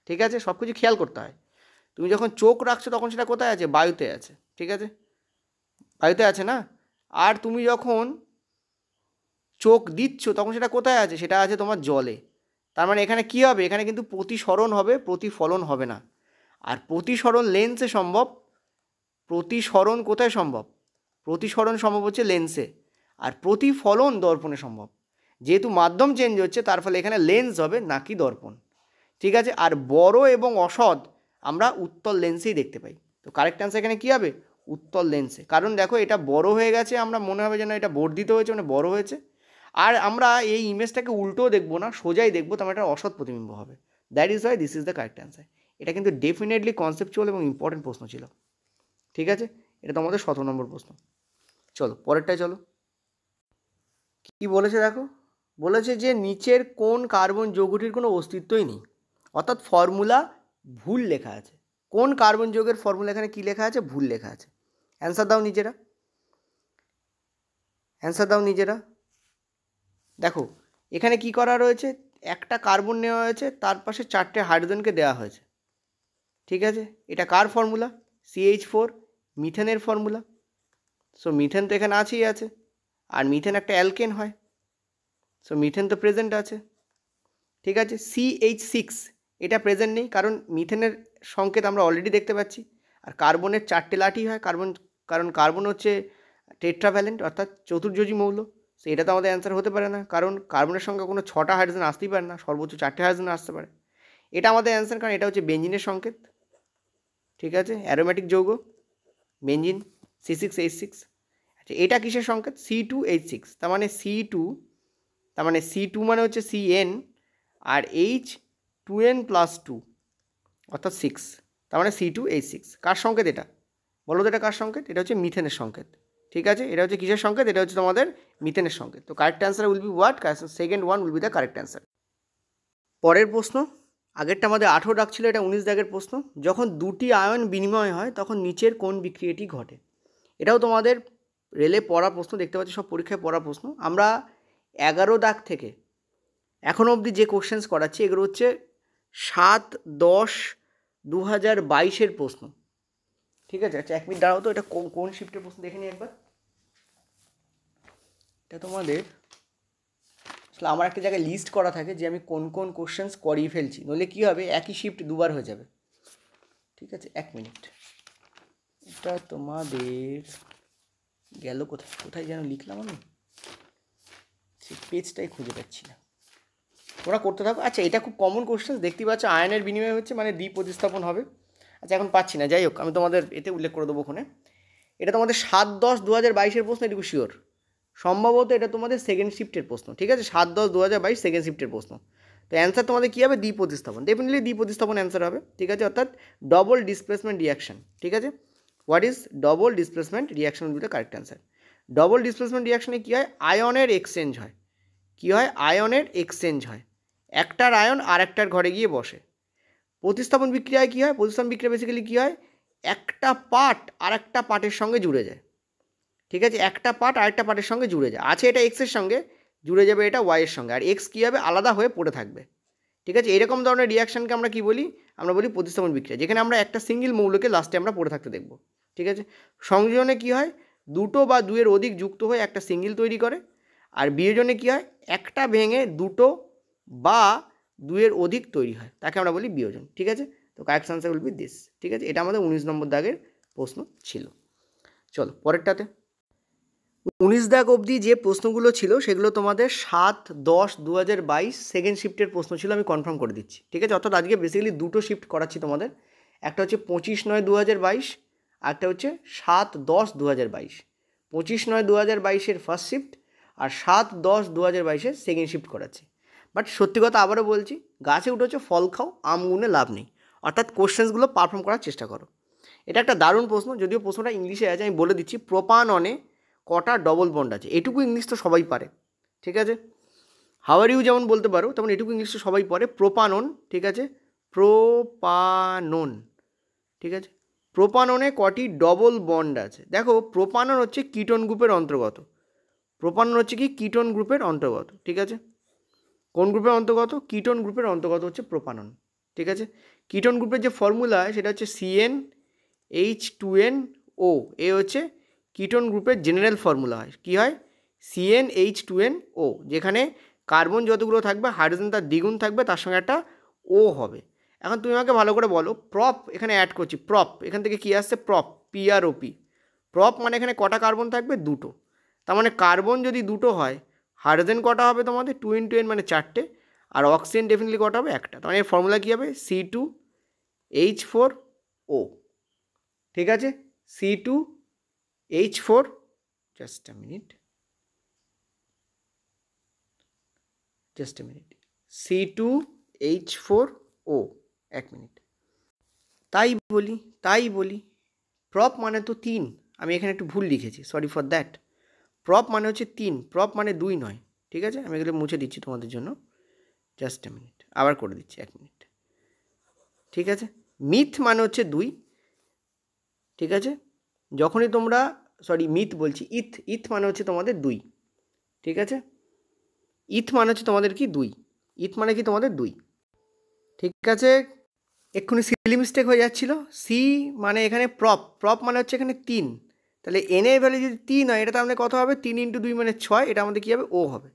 ঠিক আছে, সব কিছু খেয়াল করতে হয়। তুমি যখন চোখ রাখছো তখন সেটা কোথায় আছে? বায়ুতে আছে। ঠিক আছে, বায়ুতে আছে না? আর তুমি যখন চোখ দিচ্ছ তখন সেটা কোথায় আছে? সেটা আছে তোমার জলে। তার মানে এখানে কী হবে? এখানে কিন্তু প্রতিসরণ হবে, প্রতিফলন হবে না। আর প্রতিসরণ লেন্সে সম্ভব। প্রতিসরণ কোথায় সম্ভব? প্রতিসরণ সম্ভব হচ্ছে লেন্সে, আর প্রতিফলন দর্পণে সম্ভব। যেহেতু মাধ্যম চেঞ্জ হচ্ছে তার ফলে এখানে লেন্স হবে, নাকি দর্পণ। ঠিক আছে, আর বড় এবং অসৎ আমরা উত্তল লেন্সেই দেখতে পাই। তো কারেক্ট অ্যান্সার এখানে কী হবে? উত্তল লেন্সে। কারণ দেখো এটা বড় হয়ে গেছে, আমরা মনে হবে যেন এটা বর্ধিত হয়েছে, মানে বড় হয়েছে। আর আমরা এই ইমেজটাকে উল্টোও দেখবো না, সোজাই দেখবো, তো আমরা এটা অসৎ প্রতিবিম্ব হবে। That is why this is the correct answer. এটা কিন্তু ডেফিনেটলি কনসেপচুয়াল এবং ইম্পর্টেন্ট প্রশ্ন ছিল। ঠিক আছে, এটা তোমাদের 17 নম্বর প্রশ্ন। চলো পরেরটায় চলো। কী বলেছে দেখো, বলেছে যে নিচের কোন কার্বন যৌগটির কোনো অস্তিত্বই নেই, অর্থাৎ ফর্মুলা ভুল লেখা আছে। কোন কার্বন যৌগের ফর্মুলা এখানে কী লেখা আছে? ভুল লেখা আছে। অ্যান্সার দাও নিজেরা, অ্যান্সার দাও নিজেরা। দেখো এখানে কি করা রয়েছে? একটা কার্বন নেওয়া হয়েছে, তার পাশে 4টে হাইড্রোজেনকে দেওয়া হয়েছে। ঠিক আছে, এটা কার ফর্মুলা? CH4, মিথেনের ফর্মুলা। সো মিথেন তো এখানে আছেই আছে, আর মিথেন একটা অ্যালকেন হয়, সো মিথেন তো প্রেজেন্ট আছে। ঠিক আছে, CH6, এটা প্রেজেন্ট নেই, কারণ মিথেনের সংকেত আমরা অলরেডি দেখতে পাচ্ছি। আর কার্বনের 4টে লাঠি হয়, কারণ কার্বন হচ্ছে টেট্রাভ্যালেন্ট অর্থাৎ চতুর্যোজী মৌল। সো এটা তো আমাদের অ্যান্সার হতে পারে না, কারণ কার্বনের সঙ্গে কোনো 6টা হাইড্রোজেন আসতেই পারে না, সর্বোচ্চ 4টে হাইড্রোজেন আসতে পারে। এটা আমাদের অ্যান্সার, কারণ এটা হচ্ছে বেঞ্জিনের সংকেত। ঠিক আছে, অ্যারোমেটিক যৌগ বেঞ্জিন C6H6। আচ্ছা, এটা কিসের সংকেত? C2H6। তার মানে C2 মানে হচ্ছে CN আর H2N+2 অর্থাৎ 6, তার মানে C2H6। কার সংকেত এটা? বলো তো এটা কার সংকেত? এটা হচ্ছে মিথেনের সংকেত। ঠিক আছে, এটা হচ্ছে কিসের সংকেত? এটা হচ্ছে তোমাদের মিথেনের সংকেত। তো correct answer will be what? Second one will be the correct answer. পরের প্রশ্ন, আগেরটা আমাদের 18 দাগ ছিল, এটা 19 দাগের প্রশ্ন। যখন দুটি আয়ন বিনিময় হয় তখন নিচের কোন বিক্রিয়াটি ঘটে? এটাও তোমাদের রেলে পড়া প্রশ্ন, দেখতে পাচ্ছি সব পরীক্ষায় পড়া প্রশ্ন। আমরা 11 দাগ থেকে এখনও অবধি যে কোশ্চেন্স করাচ্ছি এগুলো হচ্ছে 7/10/2022 প্রশ্ন। ঠিক আছে, আচ্ছা 1 মিনিট দাঁড়াও তো, এটা কোন শিফটের প্রশ্ন দেখে নিই একবার। এটা তোমাদের আসলে আমার একটা জায়গায় লিস্ট করা থাকে যে আমি কোন কোন কোশ্চেন্স করিয়ে ফেলছি, নইলে কী হবে একই শিফট দুবার হয়ে যাবে। ঠিক আছে, 1 মিনিট। এটা তোমাদের গেল কোথায় যেন লিখলাম আমি, সেই পেজটাই খুঁজে পাচ্ছি না। তোমরা করতে থাকো। আচ্ছা, এটা খুব কমন কোশ্চেন, দেখতেই পাচ্ছ আয়নের বিনিময় হচ্ছে মানে দ্বি প্রতিস্থাপন হবে। আচ্ছা, এখন পাচ্ছি না, যাই হোক আমি তোমাদের এতে উল্লেখ করে দেবো ওখানে। এটা তোমাদের 7/10/2022 প্রশ্ন, এটুকু শিওর। সম্ভবত এটা তোমাদের সেকেন্ড শিফটের প্রশ্ন। ঠিক আছে, 7/10/2022 সেকেন্ড শিফটের প্রশ্ন। তো অ্যান্সার তোমাদের কী হবে? দ্বি প্রতিস্থাপন, ডেফিনেটলি দ্বি প্রতিস্থাপন অ্যান্সার হবে। ঠিক আছে, অর্থাৎ ডবল ডিসপ্লেসমেন্ট রিয়াকশন। ঠিক আছে, what is double displacement reaction will be the correct answer. Double displacement রিয়াকশনে কী হয়? আয়নের এক্সচেঞ্জ হয়। কী হয়? আয়নের এক্সচেঞ্জ হয়। একটার আয়ন আর একটার ঘরে গিয়ে বসে। প্রতিস্থাপন বিক্রিয়ায় কী হয়? প্রতিস্থাপন বিক্রিয়া বেসিক্যালি কী হয়? একটা পার্ট আর একটা পার্টের সঙ্গে জুড়ে যায়। ঠিক আছে, একটা পার্ট আরেকটা পার্টের সঙ্গে জুড়ে যায়। আছে এটা এক্সের সঙ্গে, জুড়ে যাবে এটা ওয়াইয়ের সঙ্গে, আর এক্স কী হবে? আলাদা হয়ে পড়ে থাকবে। ঠিক আছে, এরকম ধরনের রিয়াকশানকে আমরা কী বলি? আমরা বলি প্রতিস্থাপন বিক্রিয়া, যেখানে আমরা একটা সিঙ্গেল মৌলকে লাস্টে আমরা পড়ে থাকতে দেখব। ঠিক আছে, সংযোজনে কী হয়? দুটো বা দুয়ের অধিক যুক্ত হয়ে একটা সিঙ্গেল তৈরি করে। আর বিয়োজনে কী হয়? একটা ভেঙে দুটো বা দুয়ের অধিক তৈরি হয়, তাকে আমরা বলি বিয়োজন। ঠিক আছে, তো correct answer will be this. ঠিক আছে, এটা আমাদের 19 নম্বর দাগের প্রশ্ন ছিল। চলো পরেরটাতে। 19 দাগ অবধি যে প্রশ্নগুলো ছিল সেগুলো তোমাদের 7/10/2022 সেকেন্ড শিফটের প্রশ্ন ছিল, আমি কনফার্ম করে দিচ্ছি। ঠিক আছে, অর্থাৎ আজকে বেসিক্যালি দুটো শিফট করাচ্ছি তোমাদের। একটা হচ্ছে 25/9/2022, আর একটা হচ্ছে 7/10/2022। 25/9/2022 ফার্স্ট শিফট আর 7/10/2022 সেকেন্ড শিফট করাচ্ছি। বাট সত্যি কথা আবারও বলছি, গাছে উঠেছো ফল খাও, আম গুনে লাভ নেই। অর্থাৎ কোশ্চেন্সগুলো পারফর্ম করার চেষ্টা করো। এটা একটা দারুণ প্রশ্ন, যদিও প্রশ্নটা ইংলিশে আছে, আমি বলে দিচ্ছি। প্রোপাননে কটা ডবল বন্ড আছে? এটুকু ইংলিশ তো সবাই পারে। ঠিক আছে, হাউ আর ইউ যেমন বলতে পারো, তেমন এটুকু ইংলিশ তো সবাই পারে। প্রোপানন, ঠিক আছে, প্রোপানন। ঠিক আছে, প্রোপাননে কটি ডবল বন্ড আছে? দেখো, প্রোপানন হচ্ছে কিটোন গ্রুপের অন্তর্গত। প্রোপানন হচ্ছে কি? কিটোন গ্রুপের অন্তর্গত। ঠিক আছে, কোন গ্রুপের অন্তর্গত? কিটোন গ্রুপের অন্তর্গত হচ্ছে প্রোপানন। ঠিক আছে, কিটোন গ্রুপের যে ফর্মুলা হয় সেটা হচ্ছে CnH2nO। এ হচ্ছে কিটোন গ্রুপের জেনারেল ফর্মুলা হয়। কী হয়? CnH2nO, যেখানে কার্বন যতগুলো থাকবে হাইড্রোজেন তার দ্বিগুণ থাকবে, তার সঙ্গে একটা ও হবে। এখন তুমি আমাকে ভালো করে বলো, প্রপ এখানে অ্যাড করছি, প্রপ এখান থেকে কী আসছে? Prop, PROP। প্রপ মানে এখানে কটা কার্বন থাকবে? দুটো। তার মানে কার্বন যদি দুটো হয়, হাইড্রোজেন কটা হবে তোমাদের? 2 × n মানে 4টে, আর অক্সিজেন ডেফিনেটলি কটা হবে? একটা। তার মানে এর ফর্মুলা কী হবে? C2H4O। ঠিক আছে, C2H4, just a minute, C2H4O। 1 minute. তাই বলি প্রপ মানে তো 3, আমি এখানে একটু ভুল লিখেছি, সরি ফর দ্যাট। প্রপ মানে হচ্ছে 3, প্রপ মানে 2 নয়। ঠিক আছে, আমি এগুলো মুছে দিচ্ছি তোমাদের জন্য, জাস্ট এ মিনিট, আবার করে দিচ্ছি 1 মিনিট। ঠিক আছে, মিথ মানে হচ্ছে 2। ঠিক আছে, যখনই তোমরা, সরি মিথ বলছি, ইথ মানে হচ্ছে তোমাদের 2। ঠিক আছে, ইথ মানে হচ্ছে তোমাদের কি? 2। ইথ মানে কি? তোমাদের 2। ঠিক আছে, এক্ষুনি সিলি মিস্টেক হয়ে যাচ্ছিল। সি মানে এখানে প্রপ মানে হচ্ছে এখানে 3, তাহলে এন এর ভ্যালু যদি 3 হয়, এটা তার মানে কত হবে? 3 × 2 মানে 6, এটা আমাদের কী হবে? ও হবে।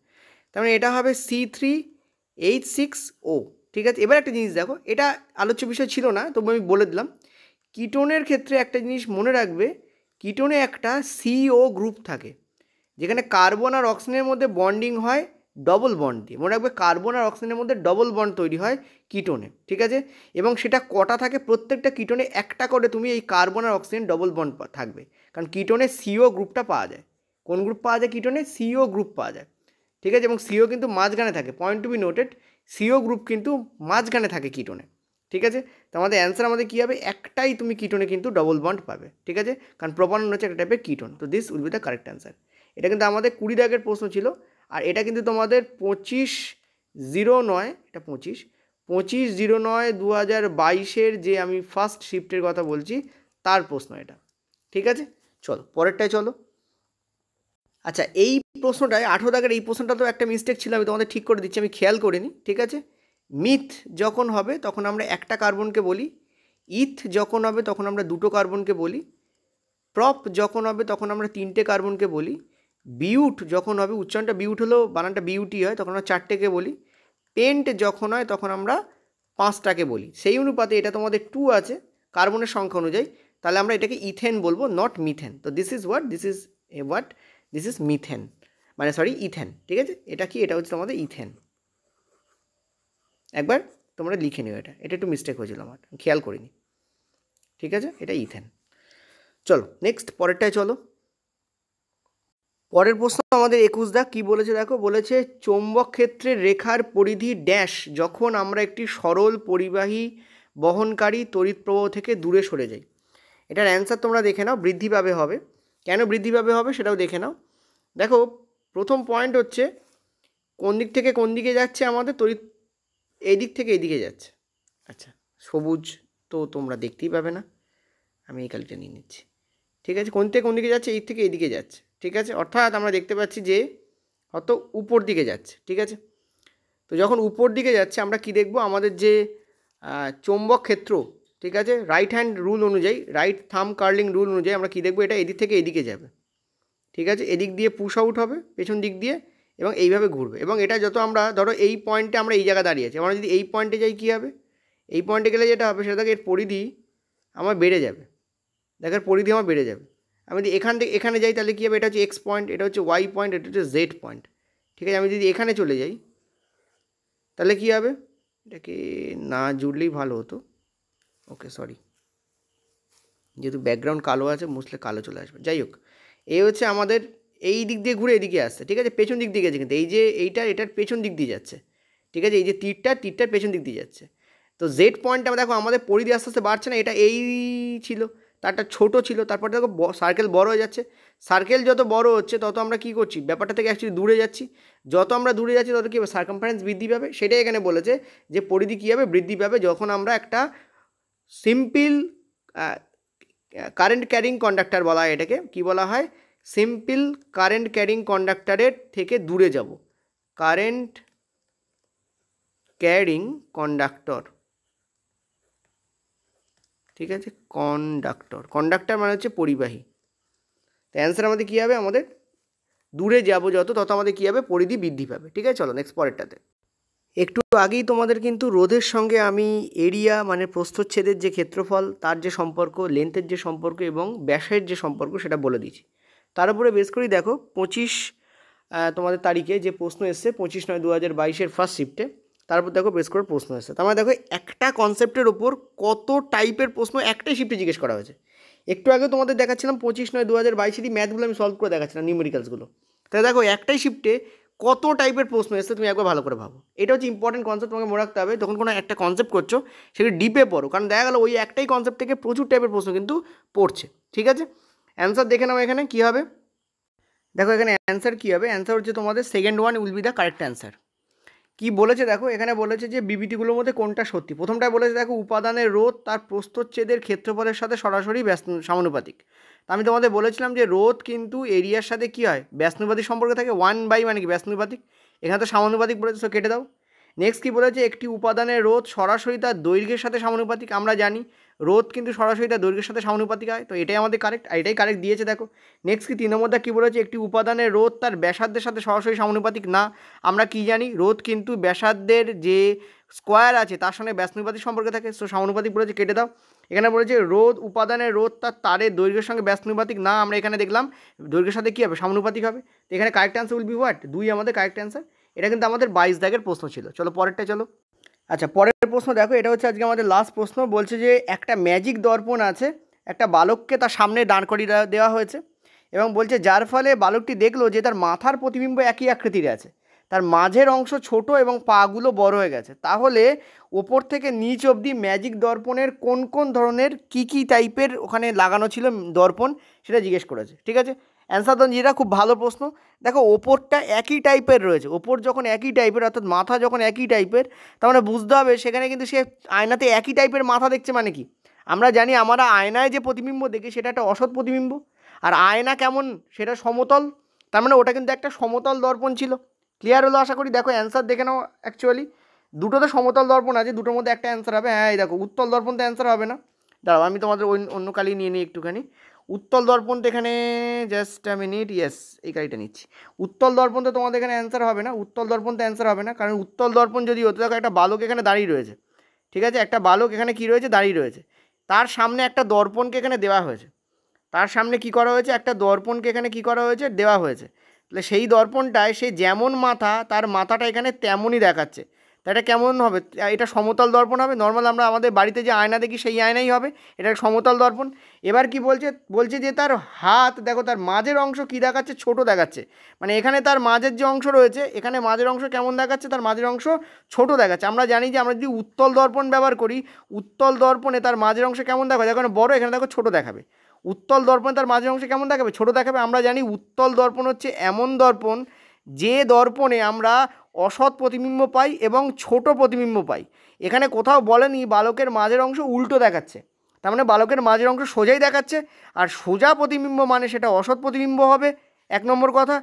তার মানে এটা হবে C3H6O। ঠিক আছে। এবার একটা জিনিস দেখো, এটা আলোচ্য বিষয় ছিল না, তবু আমি বলে দিলাম। কিটোনের ক্ষেত্রে একটা জিনিস মনে রাখবে, কিটোনে একটা CO গ্রুপ থাকে, যেখানে কার্বন আর অক্সিজেনের মধ্যে বন্ডিং হয় ডবল বন্ড দিয়ে। মনে রাখবে কার্বন আর অক্সিজেনের মধ্যে ডবল বন্ড তৈরি হয় কিটোনে, ঠিক আছে। এবং সেটা কটা থাকে, প্রত্যেকটা কিটোনে একটা করে তুমি এই কার্বন আর অক্সিজেন ডবল বন্ড থাকবে, কারণ কিটোনে CO গ্রুপটা পাওয়া যায়। কোন গ্রুপ পাওয়া যায় কিটোনে? CO গ্রুপ পাওয়া যায়, ঠিক আছে। এবং CO কিন্তু মাঝখানে থাকে, point to be noted, CO group কিন্তু মাঝখানে থাকে কিটোনে, ঠিক আছে। তো আমাদের অ্যান্সার আমাদের কী হবে, একটাই তুমি কিটোনে কিন্তু ডবল বন্ড পাবে, ঠিক আছে, কারণ প্রোপানন হচ্ছে একটা টাইপের কিটোন। তো this will be the correct answer. এটা কিন্তু আমাদের 20 দাগের প্রশ্ন ছিল, আর এটা কিন্তু তোমাদের 25/09, এটা 25/09/2022 যে আমি ফার্স্ট শিফটের কথা বলছি তার প্রশ্ন এটা, ঠিক আছে। চলো পরেরটায় চলো। আচ্ছা, এই প্রশ্নটায় 18 দাগের এই প্রশ্নটা তো একটা মিস্টেক ছিল, আমি তোমাদের ঠিক করে দিচ্ছি, আমি খেয়াল করিনি, ঠিক আছে। মিথ যখন হবে তখন আমরা একটা কার্বনকে বলি, ইথ যখন হবে তখন আমরা দুটো কার্বনকে বলি, প্রপ যখন হবে তখন আমরা তিনটে কার্বনকে বলি, বিউট যখন হবে, উচ্চারণটা বিউট হলেও বানানটা বিউটি হয়, তখন আমরা চারটেকে বলি, পেন্ট যখন হয় তখন আমরা 5টাকে বলি। সেই অনুপাতে এটা তোমাদের 2 আছে কার্বনের সংখ্যা অনুযায়ী, তাহলে আমরা এটাকে ইথেন বলবো, নট মিথেন। তো দিস ইজ মিথেন, মানে সরি ইথেন, ঠিক আছে। এটা কি, এটা হচ্ছে তোমাদের ইথেন। একবার তোমরা লিখে নিও, এটা একটু মিস্টেক হয়েছিল আমার, খেয়াল করিনি, ঠিক আছে। এটা ইথেন। চলো নেক্সট পরেরটায় চলো। পরের প্রশ্ন আমাদের 21 দাগ, কী বলেছে দেখো, বলেছে চৌম্বক ক্ষেত্রের রেখার পরিধি ড্যাশ যখন আমরা একটি সরল পরিবাহী বহনকারী তড়িৎ প্রবাহ থেকে দূরে সরে যাই। এটার অ্যান্সার তোমরা দেখে নাও, বৃদ্ধি পাবে হবে। কেন বৃদ্ধি পাবে হবে সেটাও দেখে নাও। দেখো প্রথম পয়েন্ট হচ্ছে কোন দিক থেকে কোন দিকে যাচ্ছে আমাদের তড়িৎ, এই দিক থেকে এইদিকে যাচ্ছে। আচ্ছা, সবুজ তো তোমরা দেখতেই পাবে না, আমি এই কালিটা নিয়ে নিচ্ছি, ঠিক আছে। কোন থেকে কোন দিকে যাচ্ছে, এই থেকে এইদিকে যাচ্ছে, ঠিক আছে। অর্থাৎ আমরা দেখতে পাচ্ছি যে হয়তো উপর দিকে যাচ্ছে, ঠিক আছে। তো যখন উপর দিকে যাচ্ছে আমরা কি দেখব, আমাদের যে চৌম্বক ক্ষেত্র, ঠিক আছে, রাইট হ্যান্ড রুল অনুযায়ী, রাইট থাম কার্লিং রুল অনুযায়ী আমরা কি দেখব, এটা এদিক থেকে এদিকে যাবে, ঠিক আছে। এদিক দিয়ে পুশ আউট হবে পেছন দিক দিয়ে, এবং এইভাবে ঘুরবে। এবং এটা যত আমরা ধরো এই পয়েন্টে আমরা এই জায়গা দাঁড়িয়ে আছি, আমরা যদি এই পয়েন্টে যাই কী হবে, এই পয়েন্টে গেলে যেটা হবে সেটা থেকে এর পরিধি আমার বেড়ে যাবে, দেখার পরিধি আমার বেড়ে যাবে। আমি যদি এখান থেকে এখানে যাই তাহলে কী হবে, এটা হচ্ছে এক্স পয়েন্ট, এটা হচ্ছে ওয়াই পয়েন্ট, এটা হচ্ছে জেড পয়েন্ট, ঠিক আছে। আমি যদি এখানে চলে যাই তাহলে কী হবে, এটাকে না জুড়লেই ভালো হতো, ওকে সরি, যেহেতু ব্যাকগ্রাউন্ড কালো আছে মুছলে কালো চলে আসবে। যাই হোক, এই হচ্ছে আমাদের এই দিক দিয়ে ঘুরে এদিকে আসছে, ঠিক আছে, পেছন দিক দিয়ে গেছে, কিন্তু এই যে এটার পেছন দিক দিয়ে যাচ্ছে, ঠিক আছে। এই যে তীরটার পেছন দিক দিয়ে যাচ্ছে। তো জেড পয়েন্ট আমরা দেখো আমাদের পরিধি আস্তে আস্তে বাড়ছে না, এটা এই ছিল, তারটা ছোট ছিল, তারপর দেখো সার্কেল বড় হয়ে যাচ্ছে। সার্কেল যত বড় হচ্ছে তত আমরা কী করছি, ব্যাপারটা থেকে অ্যাকচুয়ালি দূরে যাচ্ছি। যত আমরা দূরে যাচ্ছি তত কী হবে, সার্কামফারেন্স বৃদ্ধি পাবে। সেটাই এখানে বলেছে যে পরিধি কী হবে, বৃদ্ধি পাবে যখন আমরা একটা সিম্পল কারেন্ট ক্যারিং কন্ডাক্টর বলা হয় এটাকে, কি বলা হয়, সিম্পল কারেন্ট ক্যারিং কন্ডাক্টরের থেকে দূরে যাব, কারেন্ট ক্যারিং কন্ডাক্টর, ঠিক আছে। কন্ডাক্টর মানে হচ্ছে পরিবাহী। তো অ্যান্সার আমাদের কী হবে, আমাদের দূরে যাব যত তত আমাদের কী হবে, পরিধি বৃদ্ধি পাবে, ঠিক আছে। চলো নেক্সট পরেরটাতে। একটু আগেই তোমাদের কিন্তু রোধের সঙ্গে আমি এরিয়া মানে প্রস্থচ্ছেদের যে ক্ষেত্রফল তার যে সম্পর্ক, লেন্থের যে সম্পর্ক এবং ব্যাসের যে সম্পর্ক সেটা বলে দিয়েছি। তার উপরে বেস করেই দেখো 25 তোমাদের তারিখে যে প্রশ্ন এসছে 25/9/2022 ফার্স্ট শিফটে, তারপর দেখো বেস করে প্রশ্ন এসছে। তার মানে দেখো একটা কনসেপ্টের ওপর কত টাইপের প্রশ্ন একটাই শিফটে জিজ্ঞেস করা হয়েছে। একটু আগে তোমাদের দেখাচ্ছিলাম 25/9/2022 ম্যাথগুলো আমি সলভ করে দেখাচ্ছিলাম, নিউমেরিক্যালসগুলো। তাহলে দেখো একটাই শিফটে কত টাইপের প্রশ্ন এসছে তুমি একবার ভালো করে ভাবো। এটা হচ্ছে ইম্পর্টেন্ট কনসেপ্ট, তোমাকে মনে রাখতে হবে। যখন কোনো একটা কনসেপ্ট করছো সেটা ডিপে পড়ো, কারণ দেখা গেলো ওই একটাই কনসেপ্ট থেকে প্রচুর টাইপের প্রশ্ন কিন্তু পড়ছে, ঠিক আছে। অ্যান্সার দেখে নাও এখানে কী হবে, দেখো এখানে অ্যান্সার কী হবে, অ্যান্সার হচ্ছে তোমাদের second one will be the correct answer. কী বলেছে দেখো, এখানে বলেছে যে বিবৃতিগুলোর মধ্যে কোনটা সত্যি। প্রথমটায় বলেছে দেখো উপাদানের রোধ তার প্রস্থচ্ছেদের ক্ষেত্রফলের সাথে সরাসরি সমানুপাতিক। তা আমি তোমাদের বলেছিলাম যে রোধ কিন্তু এরিয়ার সাথে কী হয়, ব্যাসানুপাতিক সম্পর্কে থাকে, 1/, মানে কি ব্যাসানুপাতিক, এখানে তো সমানুপাতিক বলেছে, তো কেটে দাও। নেক্সট কী বলেছে, একটি উপাদানের রোধ সরাসরি তার দৈর্ঘ্যের সাথে সমানুপাতিক। আমরা জানি রোধ কিন্তু সরাসরি তার দৈর্ঘ্যের সাথে সমানুপাতিক হয়, তো এটাই আমাদের কারেক্ট, আর এটাই কারেক্ট দিয়েছে দেখো। নেক্সট কি 3 নম্বরটা কী বলেছে, একটি উপাদানের রোধ তার ব্যাসার্ধের সাথে সরাসরি সমানুপাতিক না। আমরা কি জানি, রোধ কিন্তু ব্যাসার্ধের যে স্কোয়ার আছে তার সঙ্গে ব্যাসানুপাতিক সম্পর্কে থাকে, সো সমানুপাতিক বলেছে কেটে দাও। এখানে বলেছে রোধ উপাদানের রোধ তার তারের দৈর্ঘ্যের সঙ্গে ব্যাসানুপাতিক না, আমরা এখানে দেখলাম দৈর্ঘ্যের সাথে কী হবে সমানুপাতিক হবে। তো এখানে correct answer will be what, 2 আমাদের কারেক্ট অ্যান্সার। এটা কিন্তু আমাদের 22 দাগের প্রশ্ন ছিল। চলো পরেরটা চলো। আচ্ছা পরের প্রশ্ন দেখো, এটা হচ্ছে আজকে আমাদের লাস্ট প্রশ্ন। বলছে যে একটা ম্যাজিক দর্পণ আছে, একটা বালককে তার সামনে দাঁড় করিয়ে দেওয়া হয়েছে এবং বলছে যার ফলে বালকটি দেখলো যে তার মাথার প্রতিবিম্ব একই আকৃতির আছে, তার মাঝের অংশ ছোট এবং পাগুলো বড় হয়ে গেছে, তাহলে ওপর থেকে নিচ অবধি ম্যাজিক দর্পণের কোন কোন ধরনের কী টাইপের ওখানে লাগানো ছিল দর্পণ সেটা জিজ্ঞেস করেছে। ঠিক আছে, অ্যান্সার তো যেটা খুব ভালো প্রশ্ন। দেখো ওপরটা একই টাইপের রয়েছে, ওপর যখন একই টাইপের অর্থাৎ মাথা যখন একই টাইপের, তার মানে বুঝতে হবে সেখানে কিন্তু সে আয়নাতে একই টাইপের মাথা দেখছে। মানে কি, আমরা জানি আমরা আয়নায় যে প্রতিবিম্ব দেখি সেটা একটা অসৎ প্রতিবিম্ব, আর আয়না কেমন সেটা সমতল, তার মানে ওটা কিন্তু একটা সমতল দর্পণ ছিল। ক্লিয়ার হলো আশা করি। দেখো অ্যান্সার দেখে নাও, অ্যাকচুয়ালি দুটোতে সমতল দর্পণ আছে, দুটোর মধ্যে একটা অ্যান্সার হবে। হ্যাঁ এই দেখো উত্তল দর্পণ তো অ্যান্সার হবে না, দাঁড়াও আমি তোমাদের অন্য কালি নিয়ে নিই একটুখানি। উত্তল দর্পণ তো এখানে জাস্ট মিনিট, ইয়েস এই কালিটা নিচ্ছি। উত্তল দর্পণ তো তোমাদের এখানে অ্যান্সার হবে না, উত্তল দর্পণ তো অ্যান্সার হবে না, কারণ উত্তল দর্পণ যদি হতো দেখো একটা বালক এখানে দাঁড়িয়ে রয়েছে। ঠিক আছে, একটা বালক এখানে কী রয়েছে, দাঁড়িয়ে রয়েছে, তার সামনে একটা দর্পণকে এখানে দেওয়া হয়েছে, তার সামনে কি করা হয়েছে, একটা দর্পণকে এখানে কি করা হয়েছে, দেওয়া হয়েছে। তাহলে সেই দর্পণটায় সে যেমন মাথা, তার মাথাটা এখানে তেমনই দেখাচ্ছে। তা এটা কেমন হবে, এটা সমতল দর্পণ হবে। নর্মাল আমরা আমাদের বাড়িতে যে আয়না দেখি সেই আয়নাই হবে, এটা সমতল দর্পণ। এবার কি বলছে, বলছে যে তার হাত দেখো, তার মাঝের অংশ কি দেখাচ্ছে, ছোট দেখাচ্ছে। মানে এখানে তার মাঝের যে অংশ রয়েছে, এখানে মাঝের অংশ কেমন দেখাচ্ছে, তার মাঝের অংশ ছোট দেখাচ্ছে। আমরা জানি যে আমরা যদি উত্তল দর্পণ ব্যবহার করি, উত্তল দর্পণে তার মাঝের অংশ কেমন দেখাবে, দেখো বড়, এখানে দেখো ছোট দেখাবে। উত্তল দর্পণে তার মাঝের অংশ কেমন দেখাবে, ছোট দেখাবে। আমরা জানি উত্তল দর্পণ হচ্ছে এমন দর্পণ যে দর্পণে আমরা অসৎ প্রতিবিম্ব পাই এবং ছোট প্রতিবিম্ব পাই। এখানে কোথাও বলেনি বালকের মাঝের অংশ উল্টো দেখাচ্ছে, তার মানে বালকের মাঝের অংশ সোজাই দেখাচ্ছে। আর সোজা প্রতিবিম্ব মানে সেটা অসৎ প্রতিবিম্ব হবে, 1 নম্বর কথা।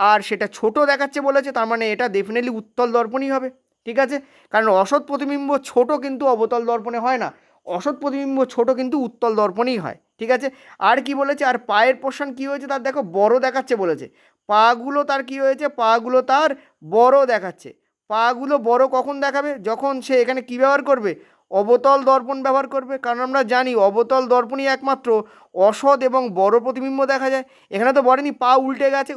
আর সেটা ছোট দেখাচ্ছে বলেছে, তার মানে এটা ডেফিনেটলি উত্তল দর্পণই হবে। ঠিক আছে, কারণ অসৎ প্রতিবিম্ব ছোট কিন্তু অবতল দর্পণে হয় না, অসৎ প্রতিবিম্ব ছোট কিন্তু উত্তল দর্পণেই হয়। ঠিক আছে, আর কি বলেছে, আর পায়ের পোর্শন কী হয়েছে তার দেখো বড় দেখাচ্ছে বলেছে। পাগুলো তার কি হয়েছে, পাগুলো তার বড় দেখাচ্ছে। পাগুলো বড় কখন দেখাবে, যখন সে এখানে কী ব্যবহার করবে, অবতল দর্পণ ব্যবহার করবে। কারণ আমরা জানি অবতল দর্পণই একমাত্র অসৎ এবং বড় প্রতিবিম্ব দেখা যায়। এখানে তো বলেনি পা উল্টে গেছে,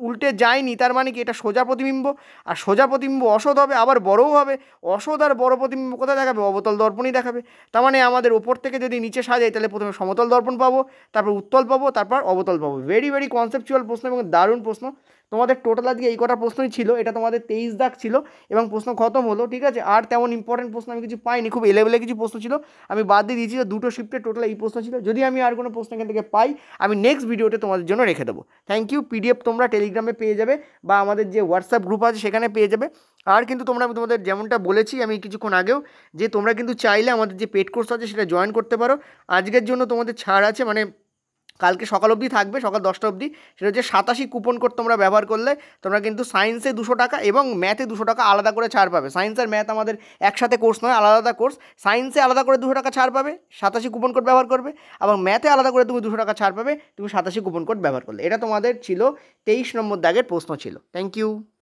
উল্টে যায়নি, তার মানে কি এটা সোজা প্রতিবিম্ব, আর সোজা প্রতিবিম্ব অসৎ হবে আবার বড়ও হবে। অসৎ আর বড় প্রতিবিম্ব কোথায় দেখাবে, অবতল দর্পণই দেখাবে। তার মানে আমাদের ওপর থেকে যদি নিচে সাজাই তাহলে প্রথমে সমতল দর্পণ পাবো, তারপর উত্তল পাবো, তারপর অবতল পাবো। ভেরি ভেরি কনসেপচুয়াল প্রশ্ন এবং দারুণ প্রশ্ন। তোমাদের টোটাল আজকে এই কটা প্রশ্নই ছিল, এটা তোমাদের 23 দাগ ছিল এবং প্রশ্ন খতম হলো। ঠিক আছে, আর তেমন ইম্পর্টেন্ট প্রশ্ন আমি কিছু পাইনি, খুব এলেবেলে কিছু প্রশ্ন ছিল, আমি বাদ দিয়ে দিয়েছি। দুটো শিফটে টোটাল এই প্রশ্ন ছিল। যদি আমি আর কোনো প্রশ্ন এখান থেকে পাই আমি নেক্সট ভিডিওতে তোমাদের জন্য রেখে দেবো। Thank you. পিডিএফ তোমরা টেলিগ্রামে পেয়ে যাবে বা আমাদের যে হোয়াটসঅ্যাপ গ্রুপ আছে সেখানে পেয়ে যাবে। আর কিন্তু তোমরা, আমি তোমাদের যেমনটা বলেছি আমি কিছুক্ষণ আগেও, যে তোমরা কিন্তু চাইলে আমাদের যে পেড কোর্স আছে সেটা জয়েন করতে পারো। আজকের জন্য তোমাদের ছাড় আছে, মানে কালকে সকাল অবধি থাকবে, সকাল 10টা অবধি। সেটা হচ্ছে 87 কুপন কোড তোমরা ব্যবহার করলে তোমরা কিন্তু সায়েন্সে 200 টাকা এবং ম্যাথে 200 টাকা আলাদা করে ছাড় পাবে। সায়েন্স আর ম্যাথ আমাদের একসাথে কোর্স নয়, আলাদা আলাদা কোর্স। সায়েন্সে আলাদা করে 200 টাকা ছাড় পাবে 87 কুপন কোড ব্যবহার করবে, এবং ম্যাথে আলাদা করে তুমি 200 টাকা ছাড় পাবে তুমি 87 কুপন কোড ব্যবহার করলে। এটা তোমাদের ছিল 23 নম্বর দাগের প্রশ্ন ছিল। Thank you.